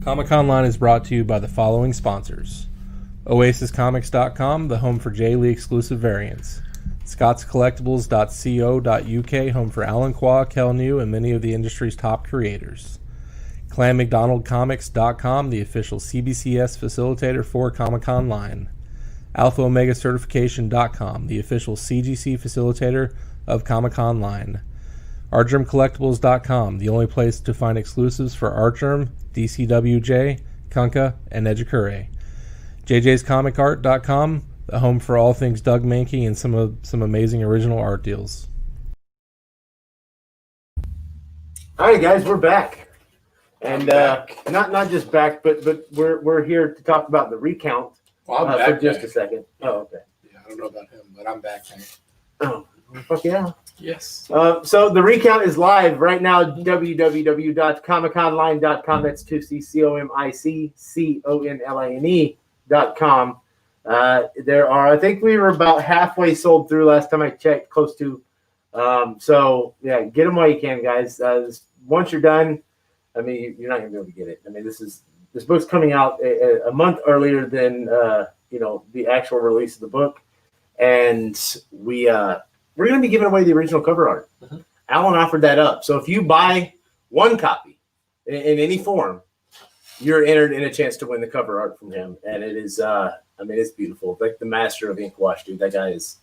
Conline is brought to you by the following sponsors. OasisComics.com, the home for J. Lee exclusive variants. ScottsCollectibles.co.uk, home for Alan Qua, Kel New, and many of the industry's top creators. ClanMcDonaldComics.com, the official CBCS facilitator for Comic Conline. AlphaOmegaCertification.com, the official CGC facilitator of Comic Conline. ArtGermCollectibles.com, the only place to find exclusives for Artgerm, DCWJ, Kunkka, and Ejikure. JJ'sComicArt.com, the home for all things Doug Mankey and some amazing original art deals. All right, guys, we're back, and not just back, but we're here to talk about the recount. Well, I'm back for just a second. Oh, okay. Yeah, I don't know about him, but I'm back. Oh, fuck yeah. Yes. So the recount is live right now. www.comiconline.com. That's ComiConline.com. There are, I think we were about halfway sold through last time I checked, close to. So yeah, get them while you can, guys. Once you're done, I mean, you're not gonna be able to get it. I mean, this book's coming out a month earlier than the actual release of the book, and we're going to be giving away the original cover art. Mm-hmm. Alan offered that up, so if you buy one copy in any form, you're entered in a chance to win the cover art from him, and it is, it's beautiful. Like the master of ink wash, dude. That guy is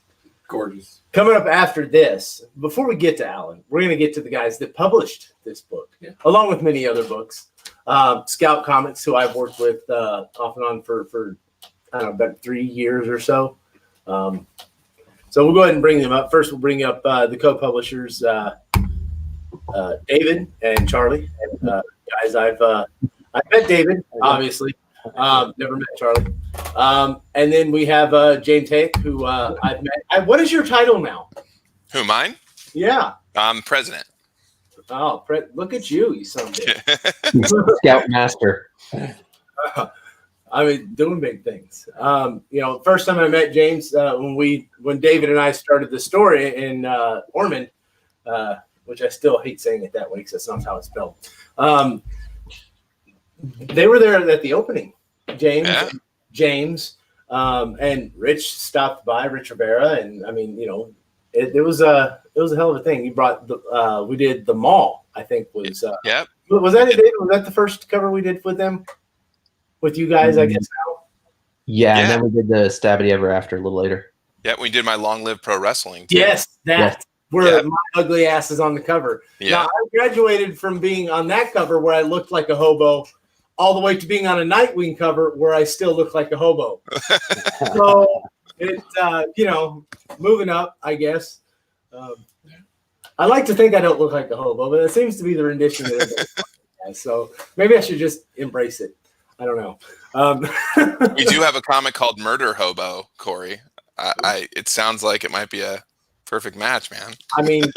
gorgeous. Coming up after this, before we get to Alan, we're going to get to the guys that published this book, along with many other books. Scout Comics, who I've worked with off and on for I don't know, about 3 years or so. So we'll go ahead and bring them up. First, we'll bring up the co-publishers, David and Charlie. And, guys, I've met David, obviously. Never met Charlie. And then we have James Hayek, who I've met. What is your title now? Who, mine? Yeah. I'm president. Oh, look at you, you son of a bitch. Scoutmaster. I mean, doing big things. First time I met James, when David and I started the story in Ormond, which I still hate saying it that way because that's not how it's spelled. They were there at the opening. James, and Rich stopped by, Rich Rivera, and I mean, it was a hell of a thing. You brought we did the mall, I think was was that it, David? Was that the first cover we did with them? With you guys, I guess now? Yeah, and then we did the Stabby Ever After a little later. Yeah, we did my Long Live Pro Wrestling too. Yes, where my ugly ass is on the cover. Yeah. Now I graduated from being on that cover where I looked like a hobo all the way to being on a Nightwing cover where I still look like a hobo. So it's moving up, I guess. I like to think I don't look like a hobo, but it seems to be the rendition that everybody has. So maybe I should just embrace it. I don't know. We do have a comic called Murder Hobo, Corey. It sounds like it might be a perfect match, man. I mean,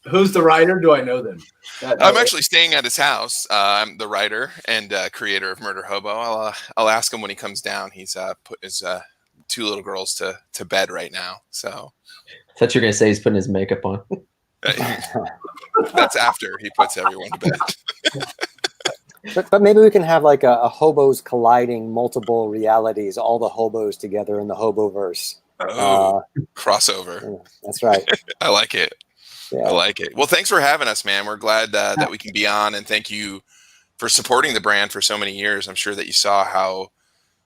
who's the writer? Do I know them? I'm actually staying at his house. I'm the writer and creator of Murder Hobo. I'll ask him when he comes down. He's put his 2 little girls to bed right now. So I thought you were going to say he's putting his makeup on. That's after he puts everyone to bed. But maybe we can have like a hobos colliding multiple realities, all the hobos together in the Hoboverse. Oh, crossover. Yeah, that's right. I like it. Yeah. I like it. Well, thanks for having us, man. We're glad that we can be on, and thank you for supporting the brand for so many years. I'm sure that you saw how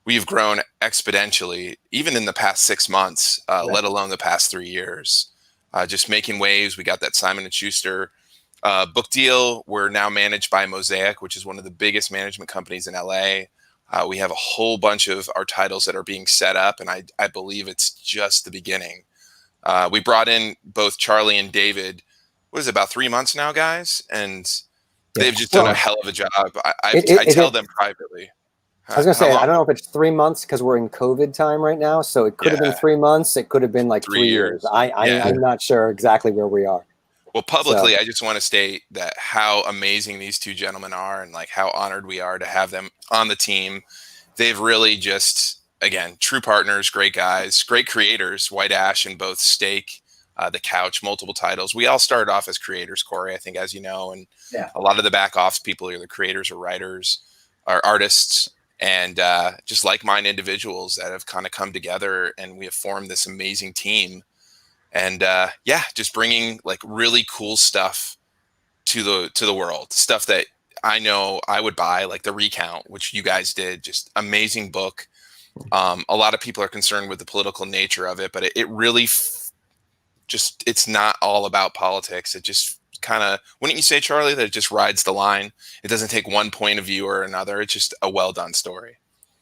we've grown exponentially, even in the past 6 months, let alone the past 3 years. Just making waves. We got that Simon & Schuster book deal. We're now managed by Mosaic, which is one of the biggest management companies in LA. We have a whole bunch of our titles that are being set up, and I believe it's just the beginning. We brought in both Charlie and David, what is it, about 3 months now, guys? And they've just done a hell of a job. I tell them privately. I was going to say, I don't know if it's 3 months because we're in COVID time right now. So it could have been 3 months. It could have been like 3 years. I'm not sure exactly where we are. Well, publicly, I just want to state that how amazing these two gentlemen are and like how honored we are to have them on the team. They've really just, again, true partners, great guys, great creators, White Ash and both Stake, The Couch, multiple titles. We all started off as creators, Corey, I think, as you know, and Yeah. a lot of the back office people are the creators or writers or artists, and just like-minded individuals that have kind of come together, and we have formed this amazing team. And just bringing like really cool stuff to the world, stuff that I know I would buy, like the Recount, which you guys did. Just amazing book. A lot of people are concerned with the political nature of it, but it really it's not all about politics. It just kind of, wouldn't you say, Charlie, that it just rides the line? It doesn't take one point of view or another. It's just a well done story.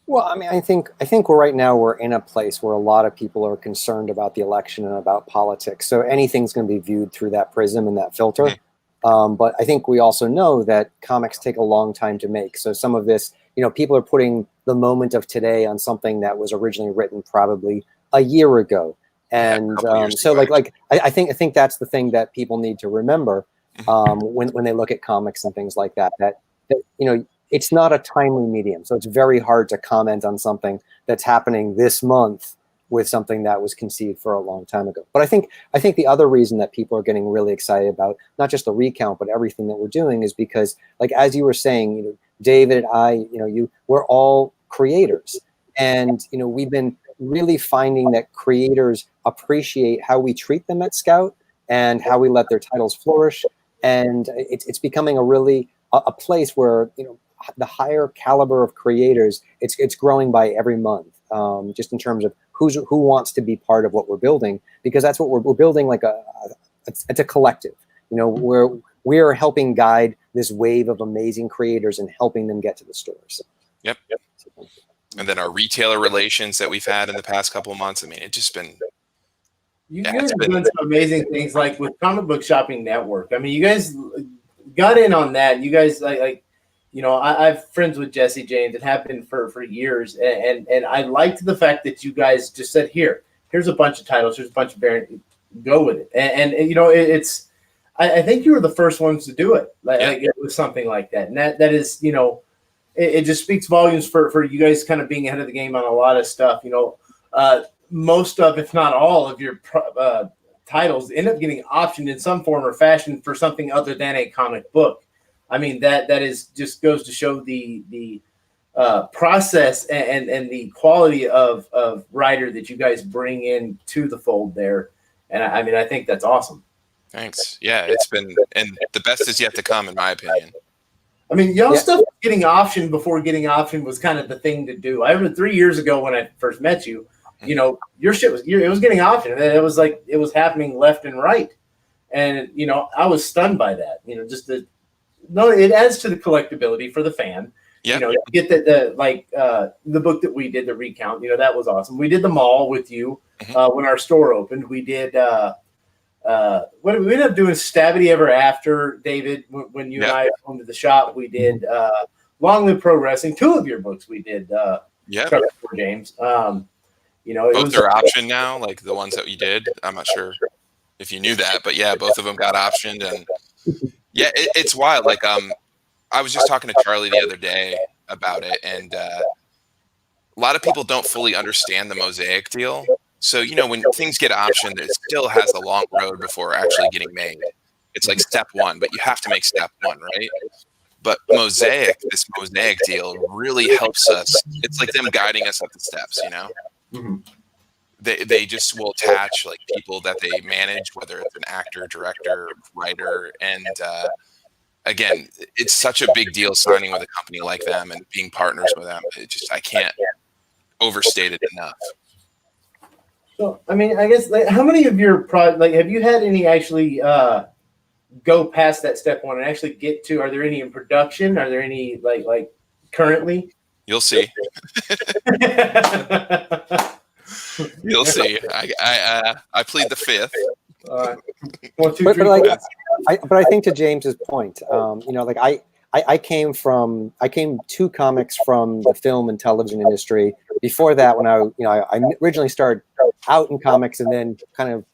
Well, I mean, I think right now we're in a place where a lot of people are concerned about the election and about politics. So anything's going to be viewed through that prism and that filter. Mm-hmm. But I think we also know that comics take a long time to make. So some of this, people are putting the moment of today on something that was originally written probably a year ago. And so I think that's the thing that people need to remember when they look at comics and things like that, that it's not a timely medium. So it's very hard to comment on something that's happening this month with something that was conceived for a long time ago. But I think the other reason that people are getting really excited about not just the Recount, but everything that we're doing is because, like, as you were saying, David, we're all creators. And, we've been really finding that creators appreciate how we treat them at Scout and how we let their titles flourish. And it's becoming a place where, the higher caliber of creators, it's growing by every month, just in terms of who wants to be part of what we're building, because that's what we're building. Like it's a collective, we're helping guide this wave of amazing creators and helping them get to the stores. Yep. And then our retailer relations that we've had in the past couple of months. I mean, it's just been. You guys have done some amazing things, like with Comic Book Shopping Network. I mean, you guys got in on that. You guys I've friends with Jesse James and have been for years, and I liked the fact that you guys just said, here's a bunch of titles, here's a bunch of variants, go with it. And it's I think you were the first ones to do it, like it was something like that, and that is it just speaks volumes for you guys kind of being ahead of the game on a lot of stuff. Most of, if not all of your titles end up getting optioned in some form or fashion for something other than a comic book. I mean, that is just goes to show the process and the quality of writer that you guys bring in to the fold there. And I mean, I think that's awesome. Thanks. Yeah, it's been, and the best is yet to come, in my opinion. I mean, stuff getting optioned before getting optioned was kind of the thing to do. I remember 3 years ago when I first met you, your shit was getting optioned. It was like it was happening left and right. And, I was stunned by that, it adds to the collectability for the fan. Yeah. You get the book that we did, the Recount, that was awesome. We did the mall with you when our store opened. We did what did we end up doing? Stabity Ever After, David, when you and I went to the shop. We did Long Live Pro Wrestling. 2 of your books we did. For James. Both are optioned now, like the ones that we did. I'm not sure if you knew that, but yeah, both of them got optioned. And yeah, it's wild. Like, I was just talking to Charlie the other day about it, and a lot of people don't fully understand the Mosaic deal. So, when things get optioned, it still has a long road before actually getting made. It's like step one, but you have to make step one, right? But this Mosaic deal really helps us. It's like them guiding us up the steps, Mm-hmm. They just will attach like people that they manage, whether it's an actor, director, writer, and again, it's such a big deal signing with a company like them and being partners with them. I can't overstate it enough. So, I mean, I guess, how many of your have you had any actually go past that step one and actually get to? Are there any in production? Are there any like currently? You'll see. You'll see. I plead the fifth. But I think to James's point, I came to comics from the film and television industry. Before that, when I originally started out in comics and then kind of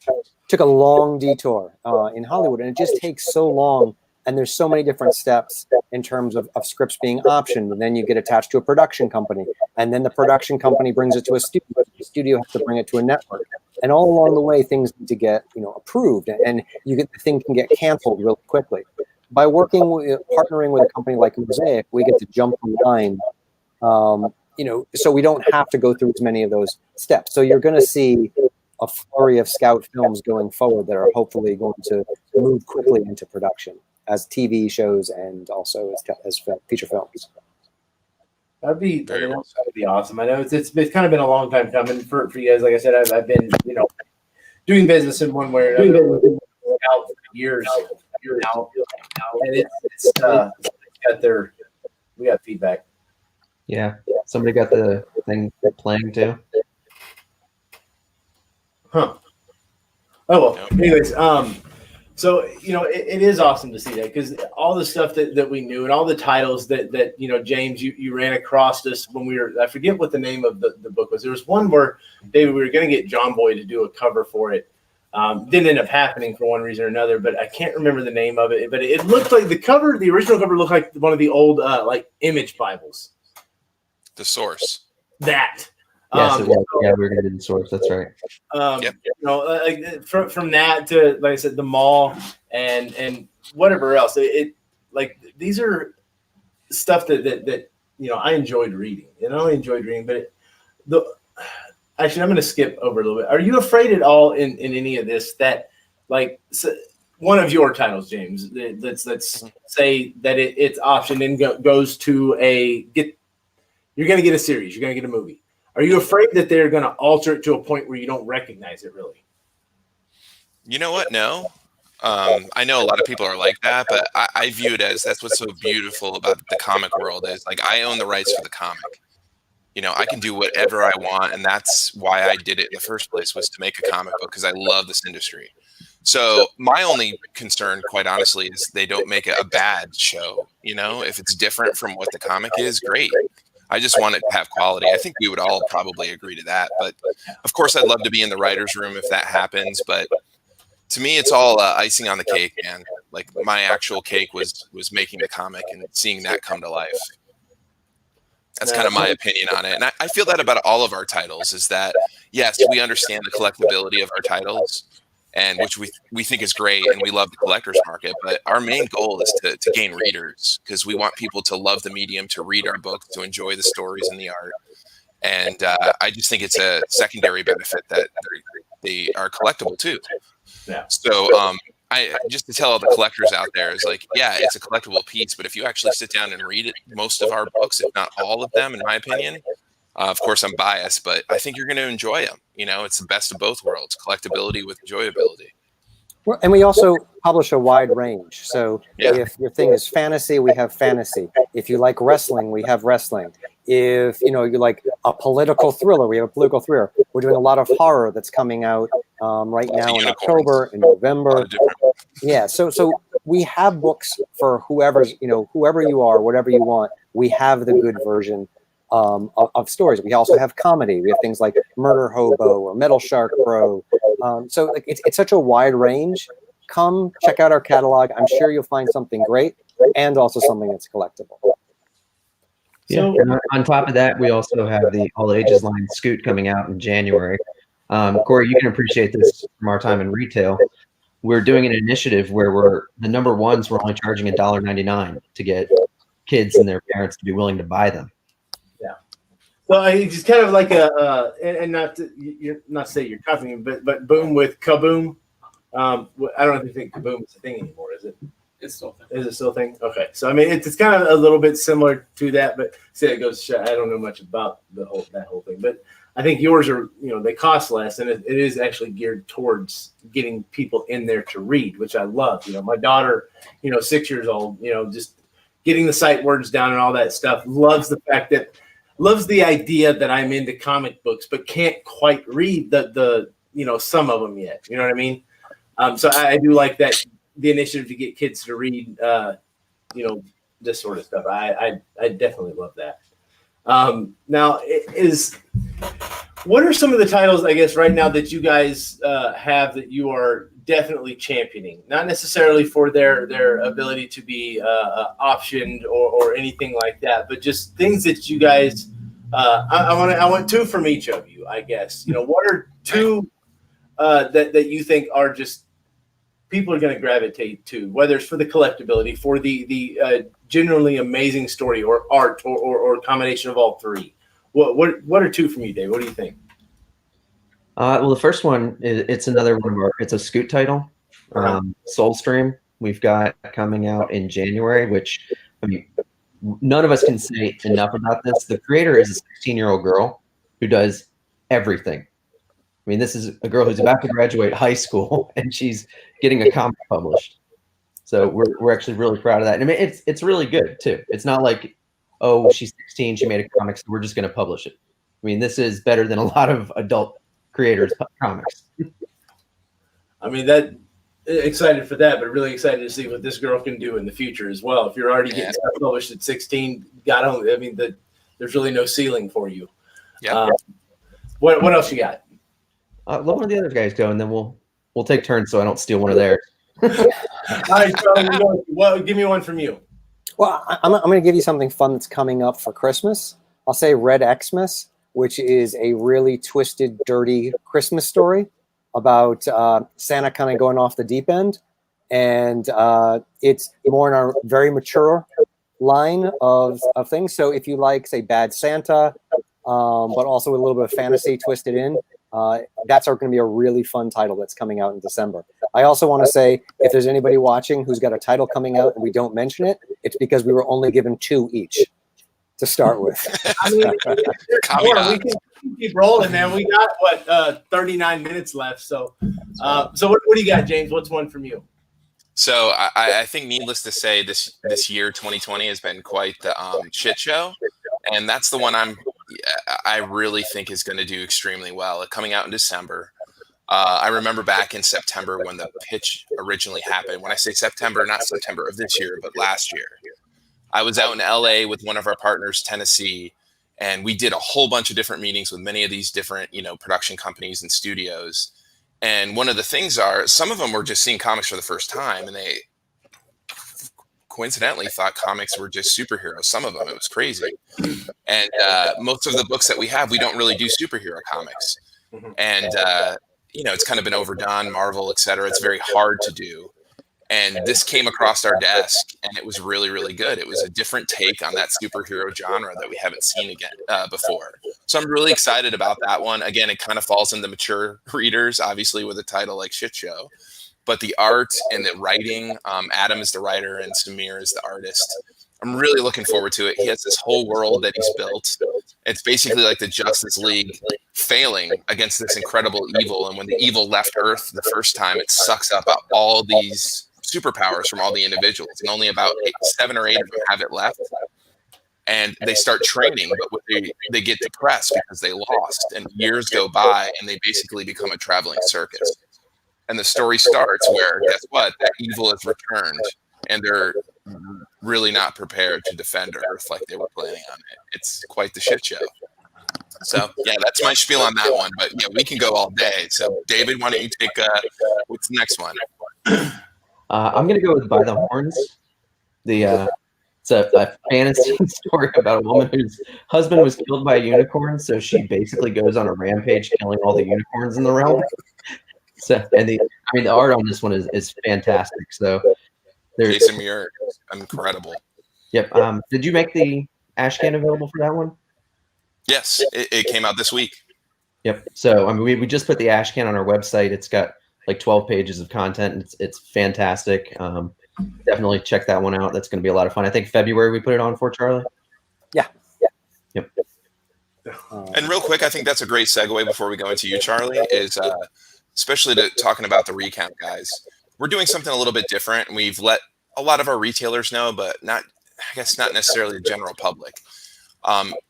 took a long detour in Hollywood, and it just takes so long. And there's so many different steps in terms of scripts being optioned. And then you get attached to a production company. And then the production company brings it to a studio. The studio has to bring it to a network. And all along the way, things need to get approved, and the thing can get canceled really quickly. By partnering with a company like Mosaic, we get to jump the line, so we don't have to go through as many of those steps. So you're going to see a flurry of Scout films going forward that are hopefully going to move quickly into production as TV shows and also as feature films. That'd be awesome. I know it's kind of been a long time coming for you guys. Like I said, I've been doing business in one way or another out for years now, and we got feedback. Yeah, somebody got the thing playing too. Huh. Oh well. Anyways, so it is awesome to see that, because all the stuff that we knew and all the titles that James, you ran across us when we were, I forget what the name of the book was. There was one where, David, we were going to get John Boy to do a cover for it. Didn't end up happening for one reason or another, but I can't remember the name of it. But it looked like the original cover looked like one of the old like Image Bibles. The Source. Yes, it was. Yeah, we were going to do The Source. That's right. Like from that to, like I said, the mall and whatever else. These are stuff that I enjoyed reading, and I only enjoyed reading. But actually, I'm going to skip over a little bit. Are you afraid at all in any of this that, like, one of your titles, James, let's say that it's optioned and goes to you're going to get a series, you're going to get a movie. Are you afraid that they're going to alter it to a point where you don't recognize it really? You know what? No. I know a lot of people are like that, but I view it as that's what's so beautiful about the comic world is, like, I own the rights for the comic. I can do whatever I want, and that's why I did it in the first place, was to make a comic book, because I love this industry. So my only concern, quite honestly, is they don't make it a bad show. If it's different from what the comic is, great. I just want it to have quality. I think we would all probably agree to that. But of course, I'd love to be in the writer's room if that happens. But to me, it's all icing on the cake, man. Like, my actual cake was making the comic and seeing that come to life. That's kind of my opinion on it. And I feel that about all of our titles, is that, yes, we understand the collectability of our titles, and which we think is great, and we love the collector's market. But our main goal is to gain readers, because we want people to love the medium, to read our books, to enjoy the stories and the art. And I just think it's a secondary benefit that they are collectible too. Yeah. So I just to tell all the collectors out there is, like, yeah, it's a collectible piece, but if you actually sit down and read most of our books, if not all of them, in my opinion, of course I'm biased, but I think you're going to enjoy them. It's the best of both worlds, collectability with enjoyability. Well, and we also publish a wide range. So if your thing is fantasy, we have fantasy. If you like wrestling, we have wrestling. If you like a political thriller, we have a political thriller. We're doing a lot of horror that's coming out right now in October, in November. Yeah, so we have books for whoever you are, whatever you want. We have the good version of stories. We also have comedy. We have things like Murder Hobo or Metal Shark Bro. So it's such a wide range. Come check out our catalog. I'm sure you'll find something great, and also something that's collectible. Yeah. And on top of that, we also have the all ages line Scoot coming out in January. Corey, you can appreciate this from our time in retail. We're doing an initiative where we're only charging $1.99 to get kids and their parents to be willing to buy them. Yeah. Well, it's kind of like and not to say you're copying, but Boom with Kaboom. I don't think Kaboom is a thing anymore, is it? It's still a thing. Is it still a thing? Okay. So, I mean, it's kind of a little bit similar to that, but say it goes, I don't know much about that whole thing, but I think yours are, they cost less, and it is actually geared towards getting people in there to read, which I love. My daughter, 6 years old, just getting the sight words down and all that stuff, loves the idea that I'm into comic books, but can't quite read the some of them yet. You know what I mean? So I do like that, the initiative to get kids to read, this sort of stuff. I definitely love that. Now, what are some of the titles, I guess, right now that you guys have that you are definitely championing? Not necessarily for their ability to be optioned or anything like that, but just things that you guys. I want two from each of you, I guess. What are two that you think are just people are going to gravitate to, whether it's for the collectability, for the genuinely amazing story, or art, or a combination of all three? What are two from you, Dave? What do you think? Well, the first one it's another one of our. It's a Scoot title, Soulstream. We've got coming out in January, which I mean, none of us can say enough about this. The creator is a 16-year-old girl who does everything. I mean, this is a girl who's about to graduate high school, and she's getting a comic published. So we're actually really proud of that. And I mean, it's really good too. It's not like, oh, she's 16, she made a comic, so we're just going to publish it. I mean, this is better than a lot of adult creators' comics. I mean, that excited for that, but really excited to see what this girl can do in the future as well. If you're already getting stuff published at 16, there's really no ceiling for you. Yeah. What else you got? Let one of the other guys go, and then we'll take turns so I don't steal one of theirs. All right, Charlie, well, give me one from you. Well, I'm going to give you something fun that's coming up for Christmas. I'll say Red Xmas, which is a really twisted, dirty Christmas story about Santa kind of going off the deep end. And it's more in our very mature line of things. So if you like, say, Bad Santa, but also with a little bit of fantasy twisted in, that's going to be a really fun title that's coming out in December. I also want to say, if there's anybody watching who's got a title coming out and we don't mention it, it's because we were only given 2 each to start with. I mean, we can keep rolling, man. We got 39 minutes left. So what do you got, James? What's one from you? So I think, needless to say, this year 2020 has been quite the shit show, and that's the one I really think is going to do extremely well. Coming out in December. I remember back in September when the pitch originally happened. When I say September, not September of this year, but last year. I was out in LA with one of our partners, Tennessee, and we did a whole bunch of different meetings with many of these different, production companies and studios. And one of the things are, some of them were just seeing comics for the first time, and they coincidentally thought comics were just superheroes. Some of them, it was crazy. And most of the books that we have, we don't really do superhero comics. And, it's kind of been overdone, Marvel, et cetera. It's very hard to do. And this came across our desk, and it was really, really good. It was a different take on that superhero genre that we haven't seen before. So I'm really excited about that one. Again, it kind of falls into mature readers, obviously, with a title like Shit Show. But the art and the writing, Adam is the writer and Samir is the artist. I'm really looking forward to it. He has this whole world that he's built. It's basically like the Justice League failing against this incredible evil. And when the evil left Earth the first time, it sucks up all these superpowers from all the individuals. And only about 7 or 8 of them have it left. And they start training, but they get depressed because they lost. And years go by, and they basically become a traveling circus. And the story starts where, guess what? That evil is returned, and they're really not prepared to defend Earth like they were planning on it. It's quite the shit show. So, yeah, that's my spiel on that one. But, yeah, we can go all day. So, David, why don't you take what's the next one? I'm going to go with By the Horns. It's a fantasy story about a woman whose husband was killed by a unicorn, so she basically goes on a rampage killing all the unicorns in the realm. So, and the art on this one is fantastic. So, Jason Muir, incredible. Yep. Did you make the Ashcan available for that one? Yes, it came out this week. Yep. So, we just put the Ashcan on our website. It's got like 12 pages of content. And it's fantastic. Definitely check that one out. That's going to be a lot of fun. I think February we put it on for, Charlie. Yeah. Yep. And real quick, I think that's a great segue before we go into you, Charlie, is especially talking about the recount guys. We're doing something a little bit different. We've let a lot of our retailers know, but not necessarily the general public.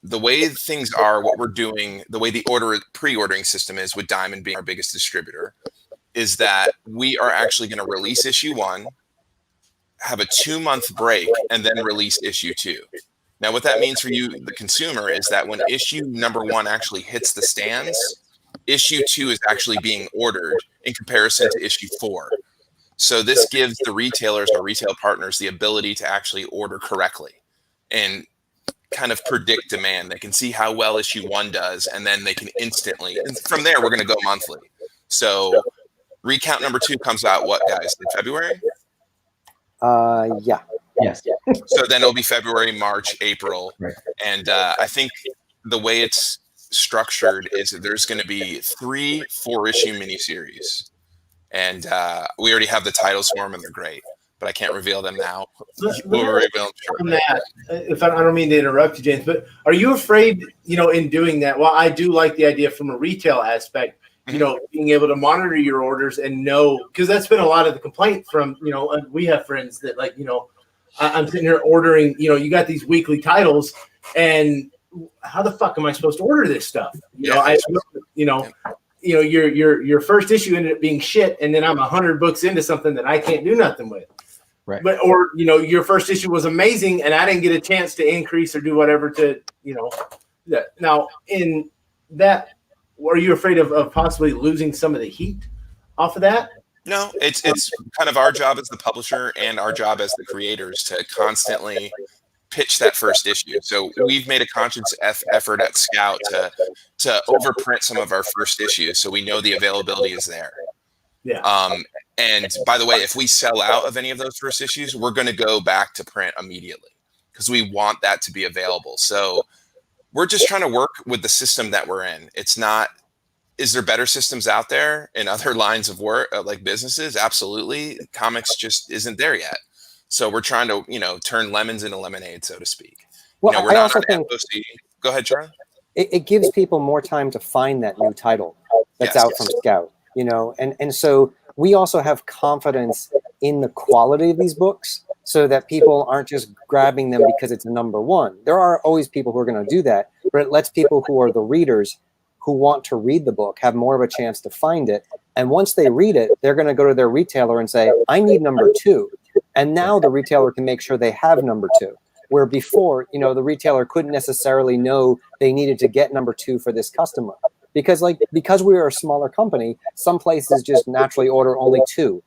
The way things are, what we're doing, the way the pre-ordering system is with Diamond being our biggest distributor, is that we are actually going to release issue 1, have a 2-month break, and then release issue 2. Now, what that means for you, the consumer, is that when issue number 1 actually hits the stands, issue 2 is actually being ordered in comparison to issue 4. So this gives the retailers or retail partners the ability to actually order correctly and kind of predict demand. They can see how well issue 1 does, and then they can instantly, and from there, we're going to go monthly. So recount number 2 comes out what, guys? In February? Yeah. Yes. So then it'll be February, March, April. Right. And I think the way it's structured is that there's going to be 3 4-issue miniseries. And we already have the titles for them, and they're great. But I can't reveal them now. We'll reveal them shortly. On that, if I don't mean to interrupt you, James, but are you afraid, in doing that? Well, I do like the idea from a retail aspect, being able to monitor your orders and know, because that's been a lot of the complaint from, we have friends that I'm sitting here ordering, you got these weekly titles, and how the fuck am I supposed to order this stuff? Your first issue ended up being shit, and then I'm 100 books into something that I can't do nothing with. Right. But your first issue was amazing, and I didn't get a chance to increase or do whatever to that. Now in that, are you afraid of possibly losing some of the heat off of that? No, it's kind of our job as the publisher and our job as the creators to constantly pitch that first issue. So we've made a conscious effort at Scout to overprint some of our first issues, so we know the availability is there. Yeah. And by the way, if we sell out of any of those first issues, we're going to go back to print immediately because we want that to be available. So we're just trying to work with the system that we're in. It's not, is there better systems out there in other lines of work, like businesses? Absolutely. Comics just isn't there yet. So we're trying to, turn lemons into lemonade, so to speak. Well, we're I not also on think FOC. Go ahead, Charlie. it gives people more time to find that new title that's out from Scout, and so we also have confidence in the quality of these books so that people aren't just grabbing them because it's a number 1. There are always people who are going to do that, but it lets people who are the readers who want to read the book have more of a chance to find it. And once they read it, they're going to go to their retailer and say, I need number 2. And now the retailer can make sure they have number 2. Where before, the retailer couldn't necessarily know they needed to get number 2 for this customer. Because we are a smaller company, some places just naturally order only 2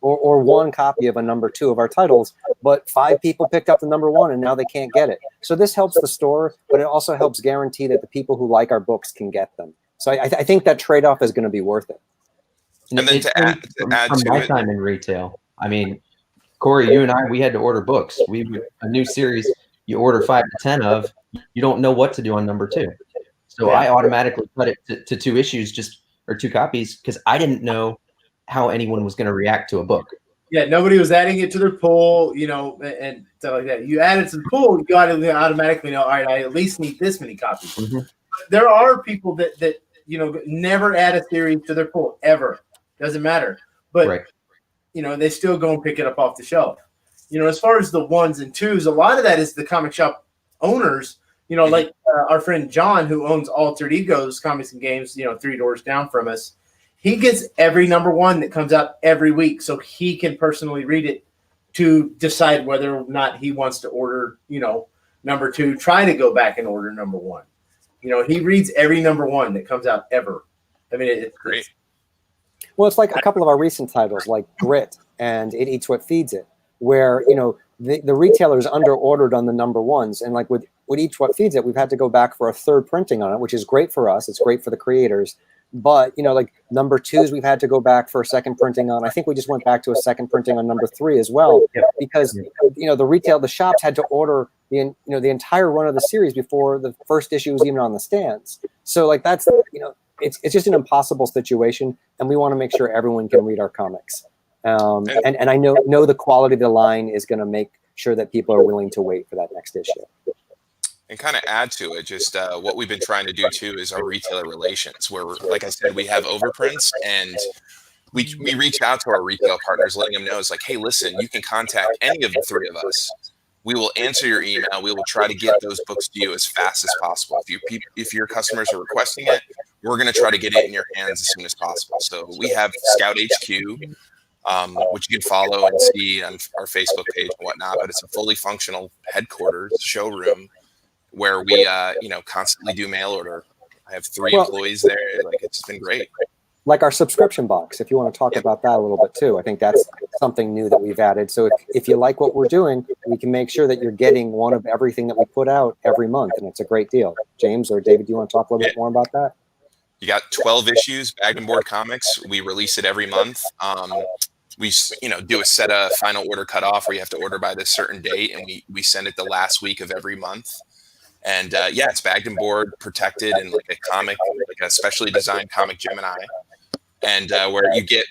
or 1 copy of a number 2 of our titles, but 5 people picked up the number 1 and now they can't get it. So this helps the store, but it also helps guarantee that the people who like our books can get them. So I think that trade-off is going to be worth it. And then to add from to my it, time in retail, I mean, Corey, you and I, we had to order books. A new series you order 5 to 10 of, you don't know what to do on number 2. So I automatically put it to 2 issues, or 2 copies, because I didn't know how anyone was going to react to a book. Yeah, nobody was adding it to their pool, and stuff like that. You add it to the pool, you automatically know, all right, I at least need this many copies. Mm-hmm. There are people that never add a series to their pool, ever. Doesn't matter. But, right. They still go and pick it up off the shelf. As far as the 1s and 2s, a lot of that is the comic shop owners, like our friend John, who owns Altered Egos Comics and Games, 3 doors down from us. He gets every number 1 that comes out every week, so he can personally read it to decide whether or not he wants to order, number 2, try to go back and order number 1. He reads every number 1 that comes out ever. I mean, it's great. Well, it's like a couple of our recent titles, like Grit and It Eats What Feeds It, where, the retailers under-ordered on the number 1s. And like with Eats What Feeds It, we've had to go back for a 3rd printing on it, which is great for us. It's great for the creators. But, like number 2s, we've had to go back for a 2nd printing on. I think we just went back to a 2nd printing on number 3 as well, because, the shops had to order the entire run of the series before the first issue was even on the stands. So like that's, it's just an impossible situation, and we want to make sure everyone can read our comics. And I know the quality of the line is going to make sure that people are willing to wait for that next issue. And kind of add to it, just what we've been trying to do too is our retailer relations, where, like I said, we have overprints, and we reach out to our retail partners, letting them know, it's like, hey, listen, you can contact any of the 3 of us. We will answer your email. We will try to get those books to you as fast as possible. If your customers are requesting it, we're going to try to get it in your hands as soon as possible. So we have Scout HQ, which you can follow and see on our Facebook page and whatnot. But it's a fully functional headquarters showroom where we, constantly do mail order. I have 3 employees there. Like, it's been great. Like our subscription box, if you want to talk about that a little bit too. I think that's something new that we've added. So if you like what we're doing, we can make sure that you're getting one of everything that we put out every month, and it's a great deal. James or David, do you want to talk a little bit more about that? You got 12 issues, Bag and Board Comics. We release it every month. We do a set of final order cutoff where you have to order by this certain date, and we send it the last week of every month. And it's bagged and board, protected in like a comic, like a specially designed comic Gemini, and where you get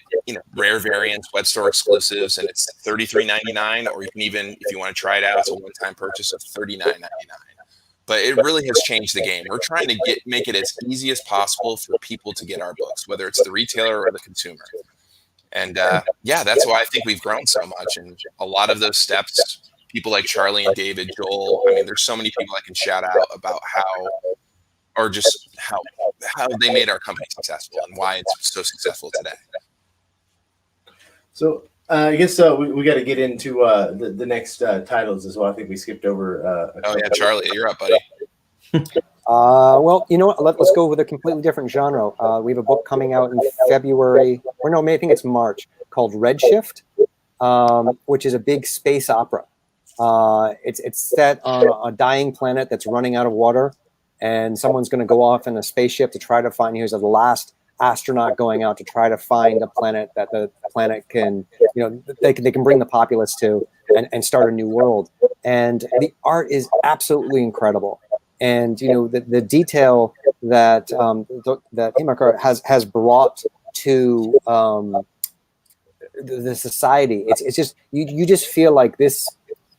rare variants, web store exclusives, and it's $33.99, or you can even, if you want to try it out, it's a one-time purchase of $39.99. But it really has changed the game. We're trying to make it as easy as possible for people to get our books, whether it's the retailer or the consumer. And that's why I think we've grown so much. And a lot of those steps, people like Charlie and David, Joel, I mean, there's so many people I can shout out about how they made our company successful and why it's so successful today. So I guess we got to get into the next titles as well. I think we skipped over. Charlie, you're up, buddy. Well, you know what? Let's go with a completely different genre. We have a book coming out in February, or no, I think it's March, called Redshift, which is a big space opera. It's set on a dying planet that's running out of water, and someone's going to go off in a spaceship to try to find. Here's the last astronaut going out to try to find a planet that the planet can, they can bring the populace to and start a new world. And the art is absolutely incredible. And the detail that that Himekar has brought to the society, it's just you just feel like this,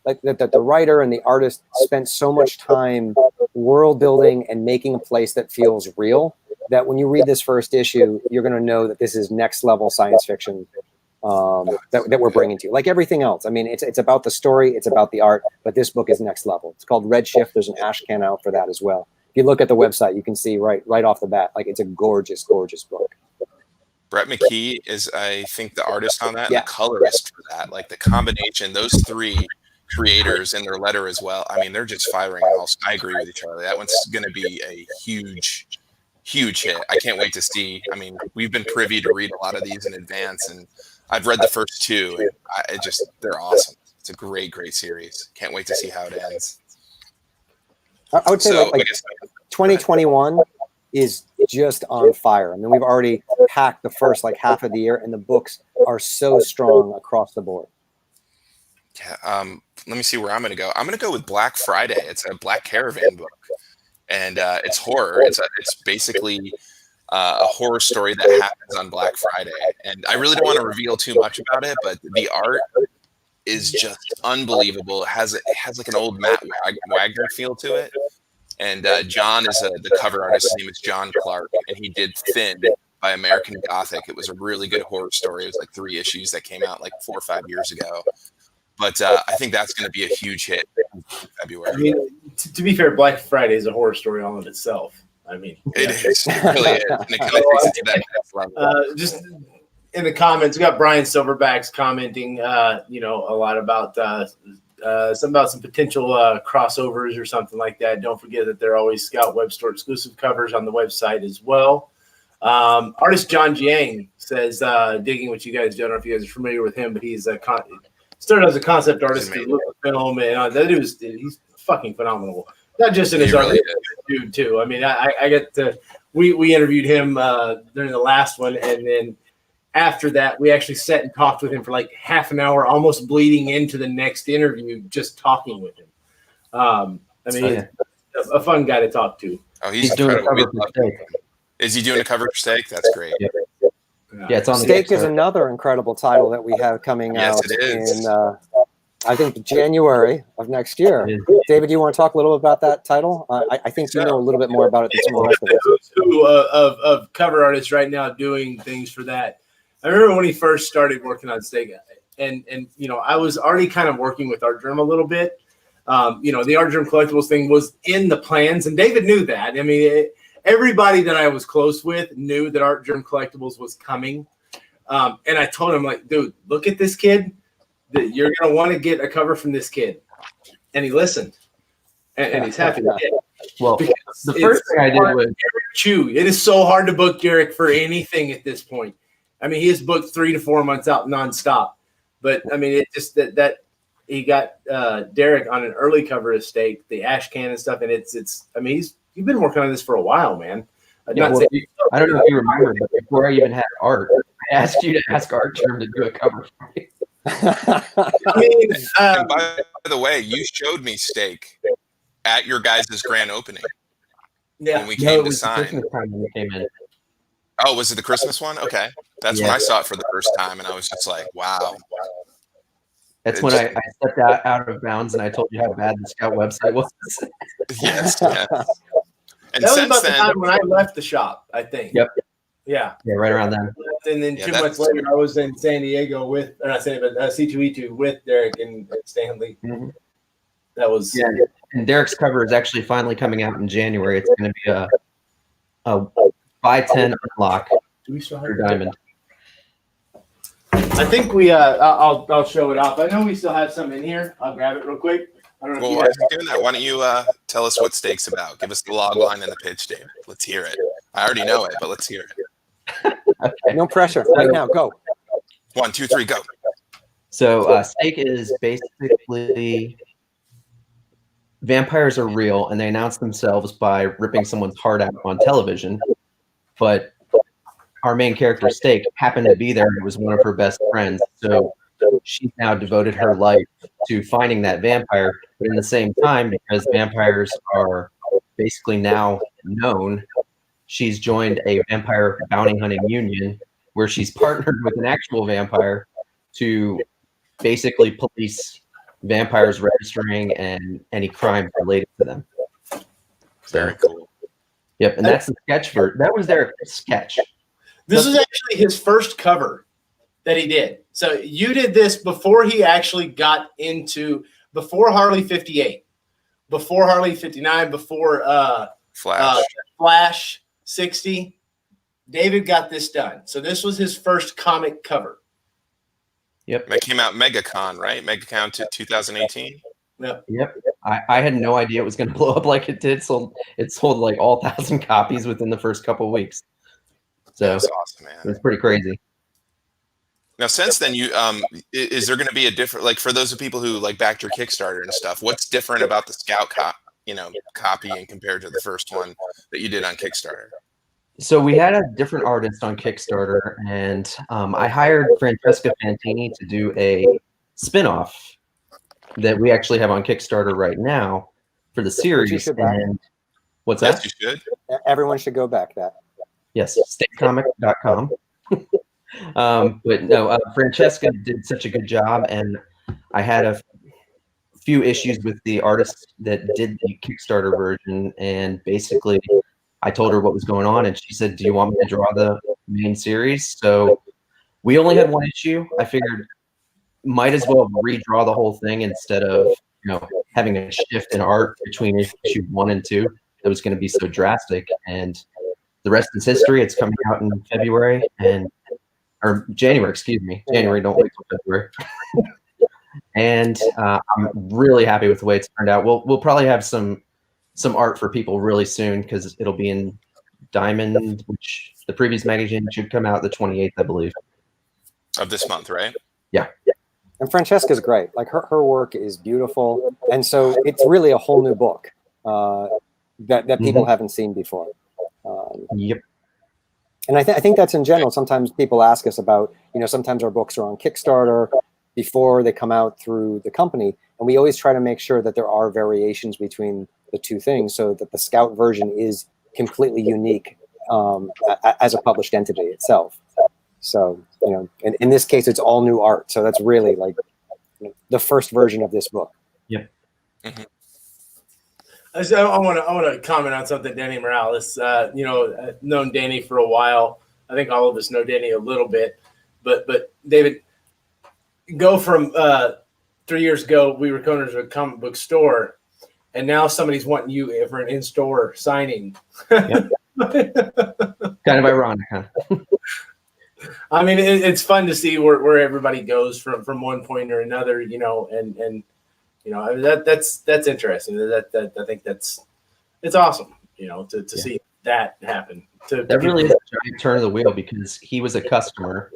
like that the writer and the artist spent so much time world building and making a place that feels real, that when you read this first issue, you're going to know that this is next level science fiction that we're bringing to you. Like everything else, I mean, it's about the story, it's about the art, but this book is next level. It's called Redshift. There's an ash can out for that as well. If you look at the website, you can see right off the bat, like it's a gorgeous, gorgeous book. Brett McKee is, I think, the artist on that, and the colorist for that. Like the combination, those three creators in their letter as well. I mean, they're just firing on all. I agree with you, Charlie. That one's going to be a huge hit. I can't wait to see. I mean, we've been privy to read a lot of these in advance, and I've read the first two, and they're awesome. It's a great series. Can't wait to see how it ends. I would say like 2021 is just on fire. I mean, we've already packed the first half of the year, and the books are so strong across the board. Yeah, let me see where I'm going to go. I'm going to go with Black Friday. It's a Black Caravan book, and it's horror. It's basically a horror story that happens on Black Friday. And I really don't want to reveal too much about it, but the art is just unbelievable. It has like an old Matt Wagner feel to it. And John is the cover artist. His name is John Clark, and he did Thin by American Gothic. It was a really good horror story. It was like 3 issues that came out like 4 or 5 years ago. But I think that's going to be a huge hit in February. I mean, to be fair, Black Friday is a horror story all in itself. I mean, it is. It really is. And it kind of takes it to that next level. Just in the comments, we got Brian Silverbacks commenting, a lot about some potential crossovers or something like that. Don't forget that there are always Scout Web Store exclusive covers on the website as well. Artist John Jiang says, digging what you guys do. I don't know if you guys are familiar with him, but he's started as a concept artist to look at film, and that dude he's fucking phenomenal. Not just in his art, dude too. I mean, I get to we interviewed him during the last one, and then after that, we actually sat and talked with him for like half an hour, almost bleeding into the next interview, just talking with him. A fun guy to talk to. Oh, he's doing a cover for Steak. Is he doing a cover for Steak? That's great. Yeah, it's on Steak is another incredible title that we have coming out in I think January of next year. David, do you want to talk a little bit about that title? I think you know a little bit more about it than some of us. Of cover artists right now doing things for that. I remember when he first started working on Steak, and I was already kind of working with Art Germ a little bit. The Art Germ Collectibles thing was in the plans, and David knew that. I mean, everybody that I was close with knew that Art Germ Collectibles was coming. And I told him, like, dude, look at this kid. You're going to want to get a cover from this kid. And he listened. And he's happy to get. Well, the first thing I did was It is so hard to book Garrick for anything at this point. I mean, he has booked 3 to 4 months out nonstop. But, I mean, it just that he got Derek on an early cover of Steak, the ash can and stuff. And it's I mean, you've been working on this for a while, man. I'm Yeah, not well, saying I don't know if you remember, but before I even had Art, I asked you to ask Art Term to do a cover for me. I mean, And by the way, you showed me Steak at your guys' grand opening yeah. when we No, came it to was the sign. Christmas time when we came in. Oh, was it the Christmas one? Okay. That's when Yeah. I saw it for the first time, and I was just like, wow. That's when I stepped out of bounds and I told you how bad the Scout website was. Yes, yes. And That was since about the then, time when I left the shop, I think. Yep. Yeah. Yeah, right around then. And then Yeah, 2 that's months later, true. I was in San Diego with, or not San Diego, but C2E2 with Derek and Stanley. Mhm. That was Yeah, and Derek's cover is actually finally coming out in January. It's going to be a buy 10 unlock Do we still have for Diamond. I think we I'll show it off. I know we still have some in here. I'll grab it real quick. I don't know well, if while you you're doing that, why don't you tell us what Steak's about? Give us the log line and the pitch, Dave. Let's hear it. I already know it, but let's hear it. Okay. No pressure. Right now, go. 1, 2, 3, go. So Steak is basically vampires are real, and they announce themselves by ripping someone's heart out on television. But our main character, Steak, happened to be there, and it was one of her best friends. So she's now devoted her life to finding that vampire. But in the same time, because vampires are basically now known, she's joined a vampire bounty hunting union where she's partnered with an actual vampire to basically police vampires registering and any crimes related to them. Very cool. Yep, and that's the sketch for that was their sketch. This is actually his first cover that he did. So you did this before he actually got into before Harley 58, before Harley 59, before Flash. Flash 60. David got this done. So this was his first comic cover. Yep. That came out MegaCon, right? MegaCon 2018. Yep. I had no idea it was going to blow up like it did. So it sold like all 1,000 copies within the first couple of weeks. So That's awesome, man. it was pretty crazy. Now, since then, you is there going to be a different, like, for those of people who like backed your Kickstarter and stuff? What's different about the Scout copy compared to the first one that you did on Kickstarter? So we had a different artist on Kickstarter, and I hired Francesca Fantini to do a spinoff that we actually have on Kickstarter right now for the series. And what's that? Yes, you should. Everyone should go back that. Yes, statecomic.com. But no, Francesca did such a good job, and I had a few issues with the artist that did the Kickstarter version, and basically I told her what was going on, and she said, "Do you want me to draw the main series?" So we only had one issue. I figured might as well redraw the whole thing instead of having a shift in art between issue 1 and 2 that was going to be so drastic. And the rest is history. It's coming out in February or January, excuse me. January, don't wait till February. And I'm really happy with the way it's turned out. We'll probably have some art for people really soon because it'll be in Diamond, which the previous magazine should come out the 28th, I believe. Of this month, right? Yeah. And Francesca's great. Like her work is beautiful, and so it's really a whole new book that people haven't seen before. Yep. And I think that's in general. Sometimes people ask us about, sometimes our books are on Kickstarter before they come out through the company, and we always try to make sure that there are variations between the two things, so that the Scout version is completely unique as a published entity itself. So, in this case, it's all new art. So that's really like the first version of this book. Yep. Mm-hmm. I want to comment on something, Danny Morales. I've known Danny for a while. I think all of us know Danny a little bit, but David, go from 3 years ago, we were owners of a comic book store, and now somebody's wanting you for an in-store signing. Yep. Kind of ironic, huh? I mean, it's fun to see where everybody goes from one point or another, and I mean, that's interesting. That I think it's awesome, to see that happen. That really is a giant turn of the wheel because he was a customer.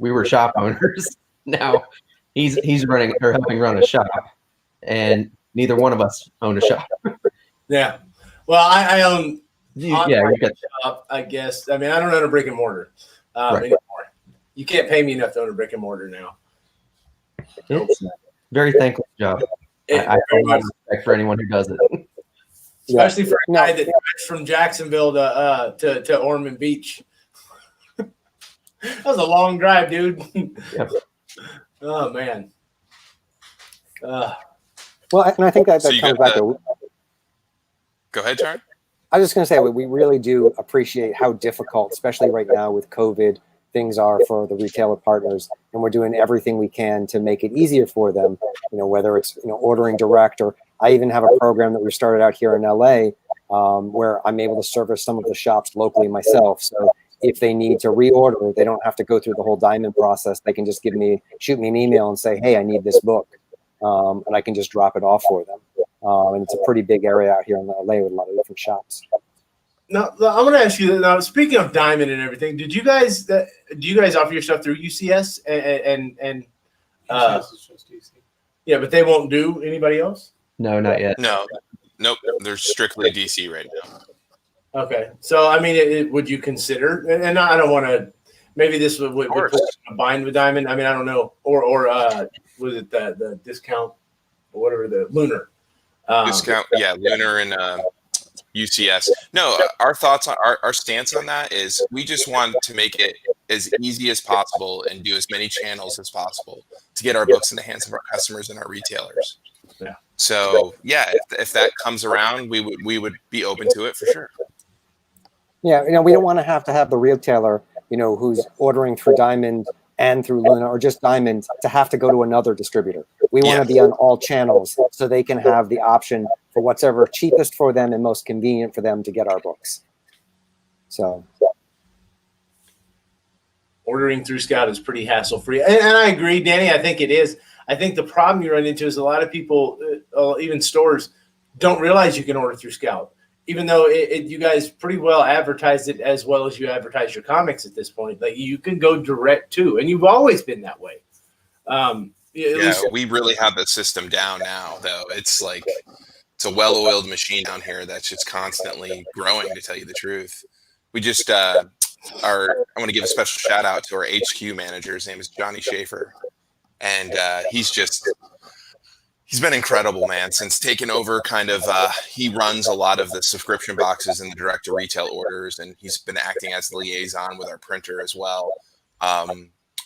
We were shop owners. Now he's running or helping run a shop, and neither one of us own a shop. Yeah. Well, I own Yeah, you got shop, I guess. I mean, I don't own a brick and mortar anymore. You can't pay me enough to own a brick and mortar now. it's a very thankless job. I have a lot of respect for anyone who does it. Especially for a guy that drives from Jacksonville to Ormond Beach. That was a long drive, dude. Yep. Oh man. Well, and I think that comes back to. Go ahead, Charlie. I was just going to say, we really do appreciate how difficult, especially right now with COVID, things are for the retailer partners, and we're doing everything we can to make it easier for them. Whether it's ordering direct, or I even have a program that we started out here in LA where I'm able to service some of the shops locally myself. So if they need to reorder, they don't have to go through the whole diamond process. They can just shoot me an email and say, hey, I need this book, and I can just drop it off for them. And it's a pretty big area out here in LA with a lot of different shops. Now, I'm going to ask you. Now, speaking of diamond and everything, do you guys offer your stuff through UCS and UCS is just DC. Yeah, but they won't do anybody else? No, not yet. No, nope. They're strictly DC right now. Okay, so I mean, would you consider? And I don't want to. Maybe this would put combined with diamond. I mean, I don't know. Or was it the discount or whatever, the Lunar Discount? Yeah, Lunar and UCS. No, our thoughts on our stance on that is we just want to make it as easy as possible and do as many channels as possible to get our books in the hands of our customers and our retailers. Yeah. So yeah, if that comes around, we would be open to it for sure. Yeah, we don't want to have the retailer, who's ordering through Diamond and through Luna or just Diamond to have to go to another distributor. We want to be on all channels so they can have the option for whatever cheapest for them and most convenient for them to get our books. So ordering through Scout is pretty hassle-free. And I agree, Danny. I think it is. I think the problem you run into is a lot of people, even stores, don't realize you can order through Scout, even though you guys pretty well advertise it as well as you advertise your comics at this point. Like, you can go direct too, and you've always been that way. We really have the system down now, though. It's like it's a well-oiled machine down here that's just constantly growing, to tell you the truth. We just I want to give a special shout out to our HQ manager. His name is Johnny Schaefer, and he's been incredible, man. Since taking over, he runs a lot of the subscription boxes and the direct to retail orders, and he's been acting as the liaison with our printer as well,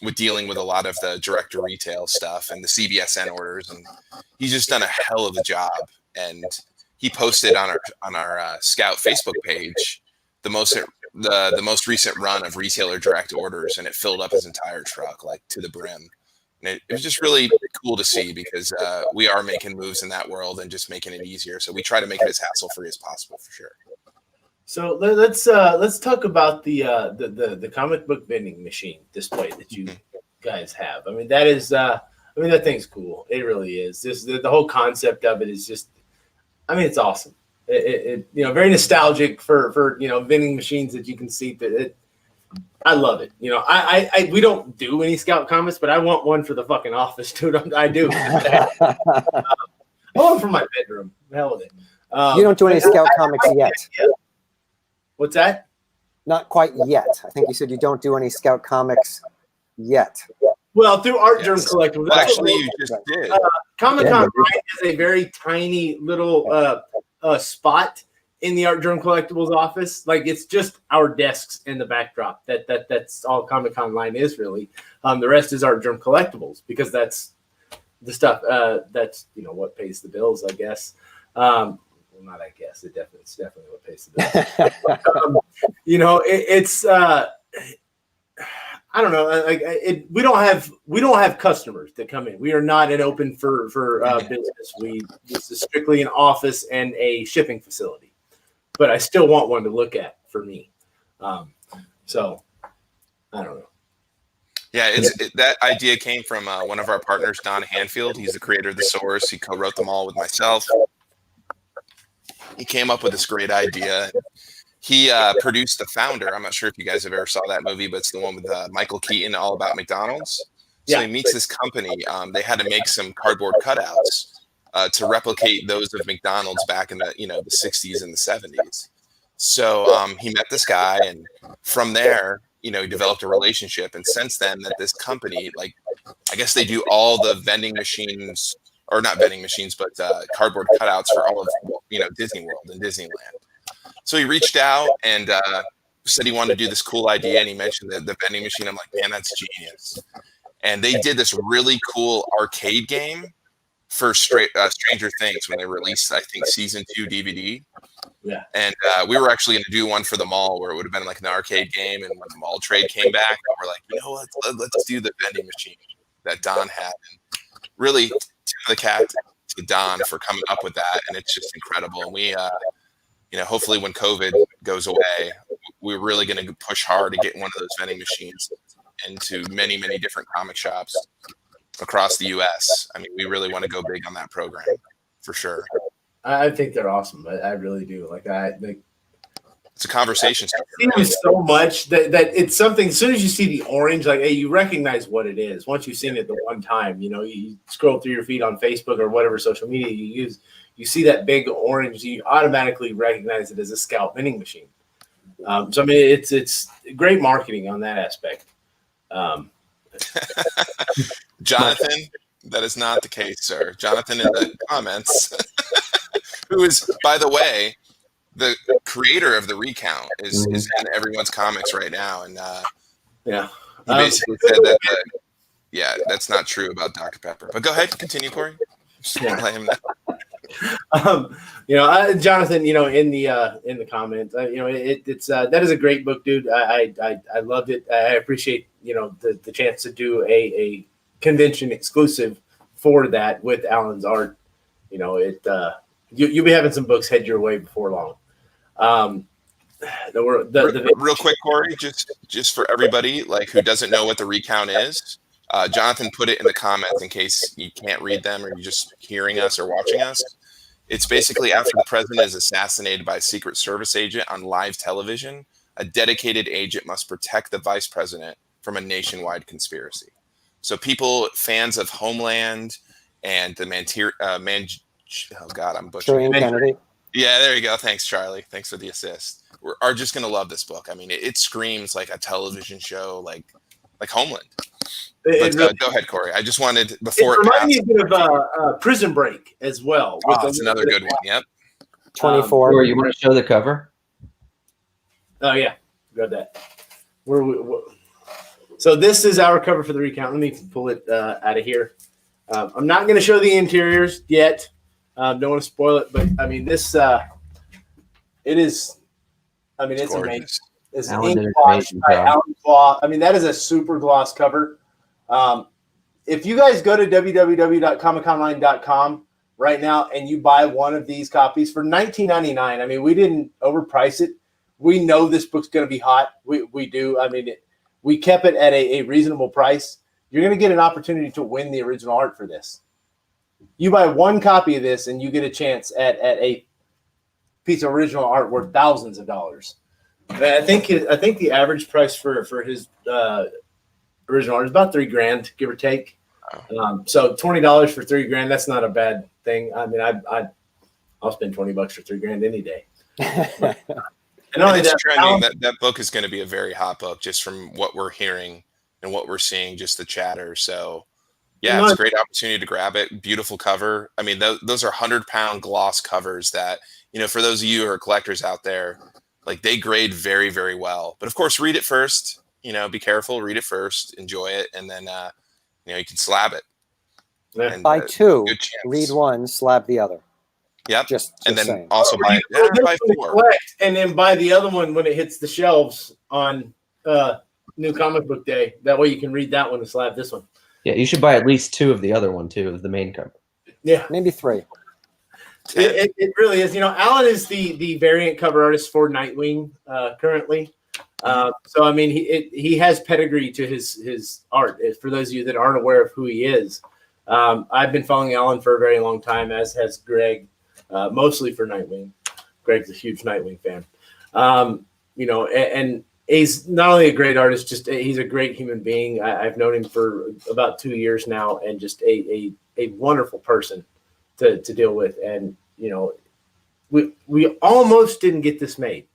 with dealing with a lot of the direct to retail stuff and the CBSN orders. And he's just done a hell of a job. And he posted on our Scout Facebook page the most recent run of retailer direct orders, and it filled up his entire truck, like to the brim. And it was just really cool to see, because we are making moves in that world and just making it easier. So we try to make it as hassle-free as possible, for sure. So let's talk about the comic book vending machine display that you guys have. I mean, that thing's cool. It really is. The whole concept of it is just, I mean, it's awesome. It very nostalgic for vending machines that you can see. I love it. We don't do any Scout comics, but I want one for the fucking office, dude. I do. I want one for my bedroom. Hell with it. You don't do any Scout comics yet. What's that? Not quite yet. I think you said you don't do any Scout comics yet. Well, through Art Germ Collectibles. Well, actually, you just did. Comic-Con is a very tiny little spot in the Art Germ Collectibles office. Like, it's just our desks and the backdrop. That's all Conline is, really. The rest is Art Germ Collectibles, because that's the stuff that's what pays the bills, I guess. Well, not I guess. It's definitely what pays the bills. It's I don't know. We don't have customers that come in. We are not an open for business. This is strictly an office and a shipping facility. But I still want one to look at for me. So I don't know. Yeah, that idea came from one of our partners, Don Hanfield. He's the creator of The Source. He co-wrote them all with myself. He came up with this great idea. He produced The Founder. I'm not sure if you guys have ever saw that movie, but it's the one with Michael Keaton, all about McDonald's. So he meets this company. They had to make some cardboard cutouts to replicate those of McDonald's back in the 60s and the 70s. So he met this guy, and from there, he developed a relationship. And since then, that this company, like, I guess they do all the vending machines, or not vending machines, but cardboard cutouts for all of Disney World and Disneyland. So he reached out and said he wanted to do this cool idea, and he mentioned the vending machine. I'm like, man, that's genius. And they did this really cool arcade game for Stranger Things when they released, I think, season 2 DVD. Yeah. And we were actually going to do one for the mall where it would have been like an arcade game. And when the mall trade came back, we're like, let's do the vending machine that Don had. And really, tip of the cap to Don for coming up with that. And it's just incredible. And we, hopefully when COVID goes away, we're really going to push hard to get one of those vending machines into many, many different comic shops across the U.S. I mean, we really want to go big on that program for sure. I think they're awesome. I really do. It's a conversation. I've seen so much that it's something. As soon as you see the orange, like, hey, you recognize what it is. Once you've seen it the one time, you scroll through your feed on Facebook or whatever social media you use, you see that big orange, you automatically recognize it as a Scout vending machine. So I mean, it's great marketing on that aspect. Jonathan, that is not the case, sir. Jonathan in the comments, who is, by the way, the creator of the recount, is in everyone's comics right now, and yeah, he basically said that that's not true about Dr. Pepper. But go ahead, continue, Corey. Just let him know. Jonathan, in the comments, it's that is a great book, dude. I loved it. I appreciate the chance to do a convention exclusive for that with Alan's art. You'll be having some books head your way before long. Real quick, Corey, just for everybody who doesn't know what the recount is, Jonathan put it in the comments in case you can't read them or you're just hearing us or watching us. It's basically after the president is assassinated by a Secret Service agent on live television, a dedicated agent must protect the vice president from a nationwide conspiracy. So fans of Homeland and the I'm butchering it. Yeah, there you go. Thanks, Charlie. Thanks for the assist. Are just going to love this book. I mean, it screams like a television show, like Homeland. But go ahead, Corey. I just wanted, before it reminded me a bit of Prison Break as well. That's another good one. Yep. 24. Corey, you want to show the cover? Oh yeah, got that. So this is our cover for the recount. Let me pull it out of here. I'm not going to show the interiors yet. Don't want to spoil it, but I mean this. It is. I mean, it's amazing. It's ink wash by Alan Claw. I mean, that is a super gloss cover. If you guys go to www.comicconline.com right now and you buy one of these copies for $19.99, I mean, we didn't overprice it. We know this book's going to be hot. We do. I mean, we kept it at a reasonable price. You're going to get an opportunity to win the original art for this. You buy one copy of this and you get a chance at a piece of original art worth thousands of dollars. I think the average price for his original art is about $3,000, give or take. So $20 for $3,000, that's not a bad thing. I mean, I'll spend $20 for $3,000 any day. And it's trending. That book is going to be a very hot book, just from what we're hearing and what we're seeing, just the chatter. So, yeah, it's a great opportunity to grab it. Beautiful cover. I mean, those are 100-pound gloss covers that, for those of you who are collectors out there, they grade very, very well. But of course, read it first. Be careful. Read it first. Enjoy it, and then you can slab it. Yeah. And, buy two. Read one. Slab the other. Yep. Just and then saying. Also buy 4. And then buy the other one when it hits the shelves on New Comic Book Day. That way you can read that one and slab this one. Yeah, you should buy at least 2 of the other one too, of the main cover. Yeah, maybe 3. It really is. Alan is the variant cover artist for Nightwing currently. So I mean, he has pedigree to his art. For those of you that aren't aware of who he is, I've been following Alan for a very long time, as has Greg, mostly for Nightwing. Greg's a huge Nightwing fan. And he's not only a great artist, just he's a great human being. I've known him for about 2 years now, and just a wonderful person to deal with. And we almost didn't get this made.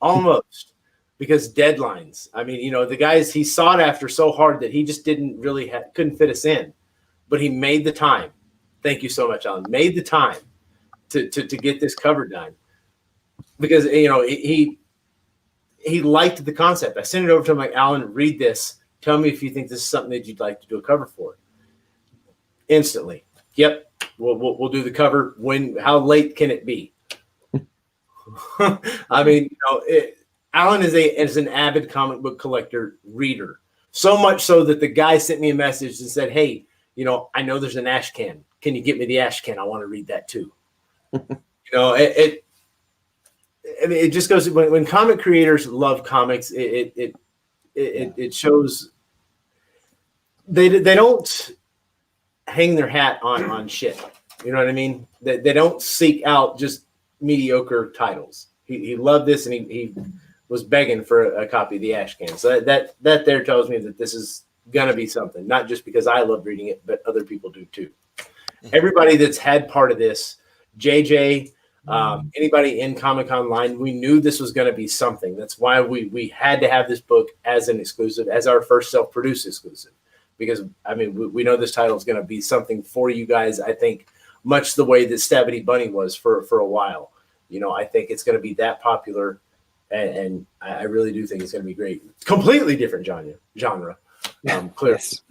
almost, because deadlines. I mean, the guys he sought after so hard that he just didn't really couldn't fit us in, but he made the time. Thank you so much, Alan. Made the time to get this cover done, because he liked the concept. I sent it over to him like, Alan, read this. Tell me if you think this is something that you'd like to do a cover for. Instantly, yep, we'll do the cover. How late can it be? I mean, Alan is an avid comic book collector reader, so much so that the guy sent me a message and said, hey, I know there's an ash can. Can you get me the ash can? I want to read that too. It just goes when comic creators love comics. It shows they don't hang their hat on shit. You know what I mean? They don't seek out just mediocre titles. He loved this, and he was begging for a copy of the ash can. So that there tells me that this is gonna be something, not just because I love reading it, but other people do too. Everybody that's had part of this, JJ, anybody in Comic Conline, we knew this was going to be something. That's why we had to have this book as an exclusive, as our first self-produced exclusive, because I mean we know this title is going to be something for you guys. I think much the way that Stabity Bunny was for a while. I think it's going to be that popular, and I really do think it's going to be great. Completely different genre, clearly. Yes.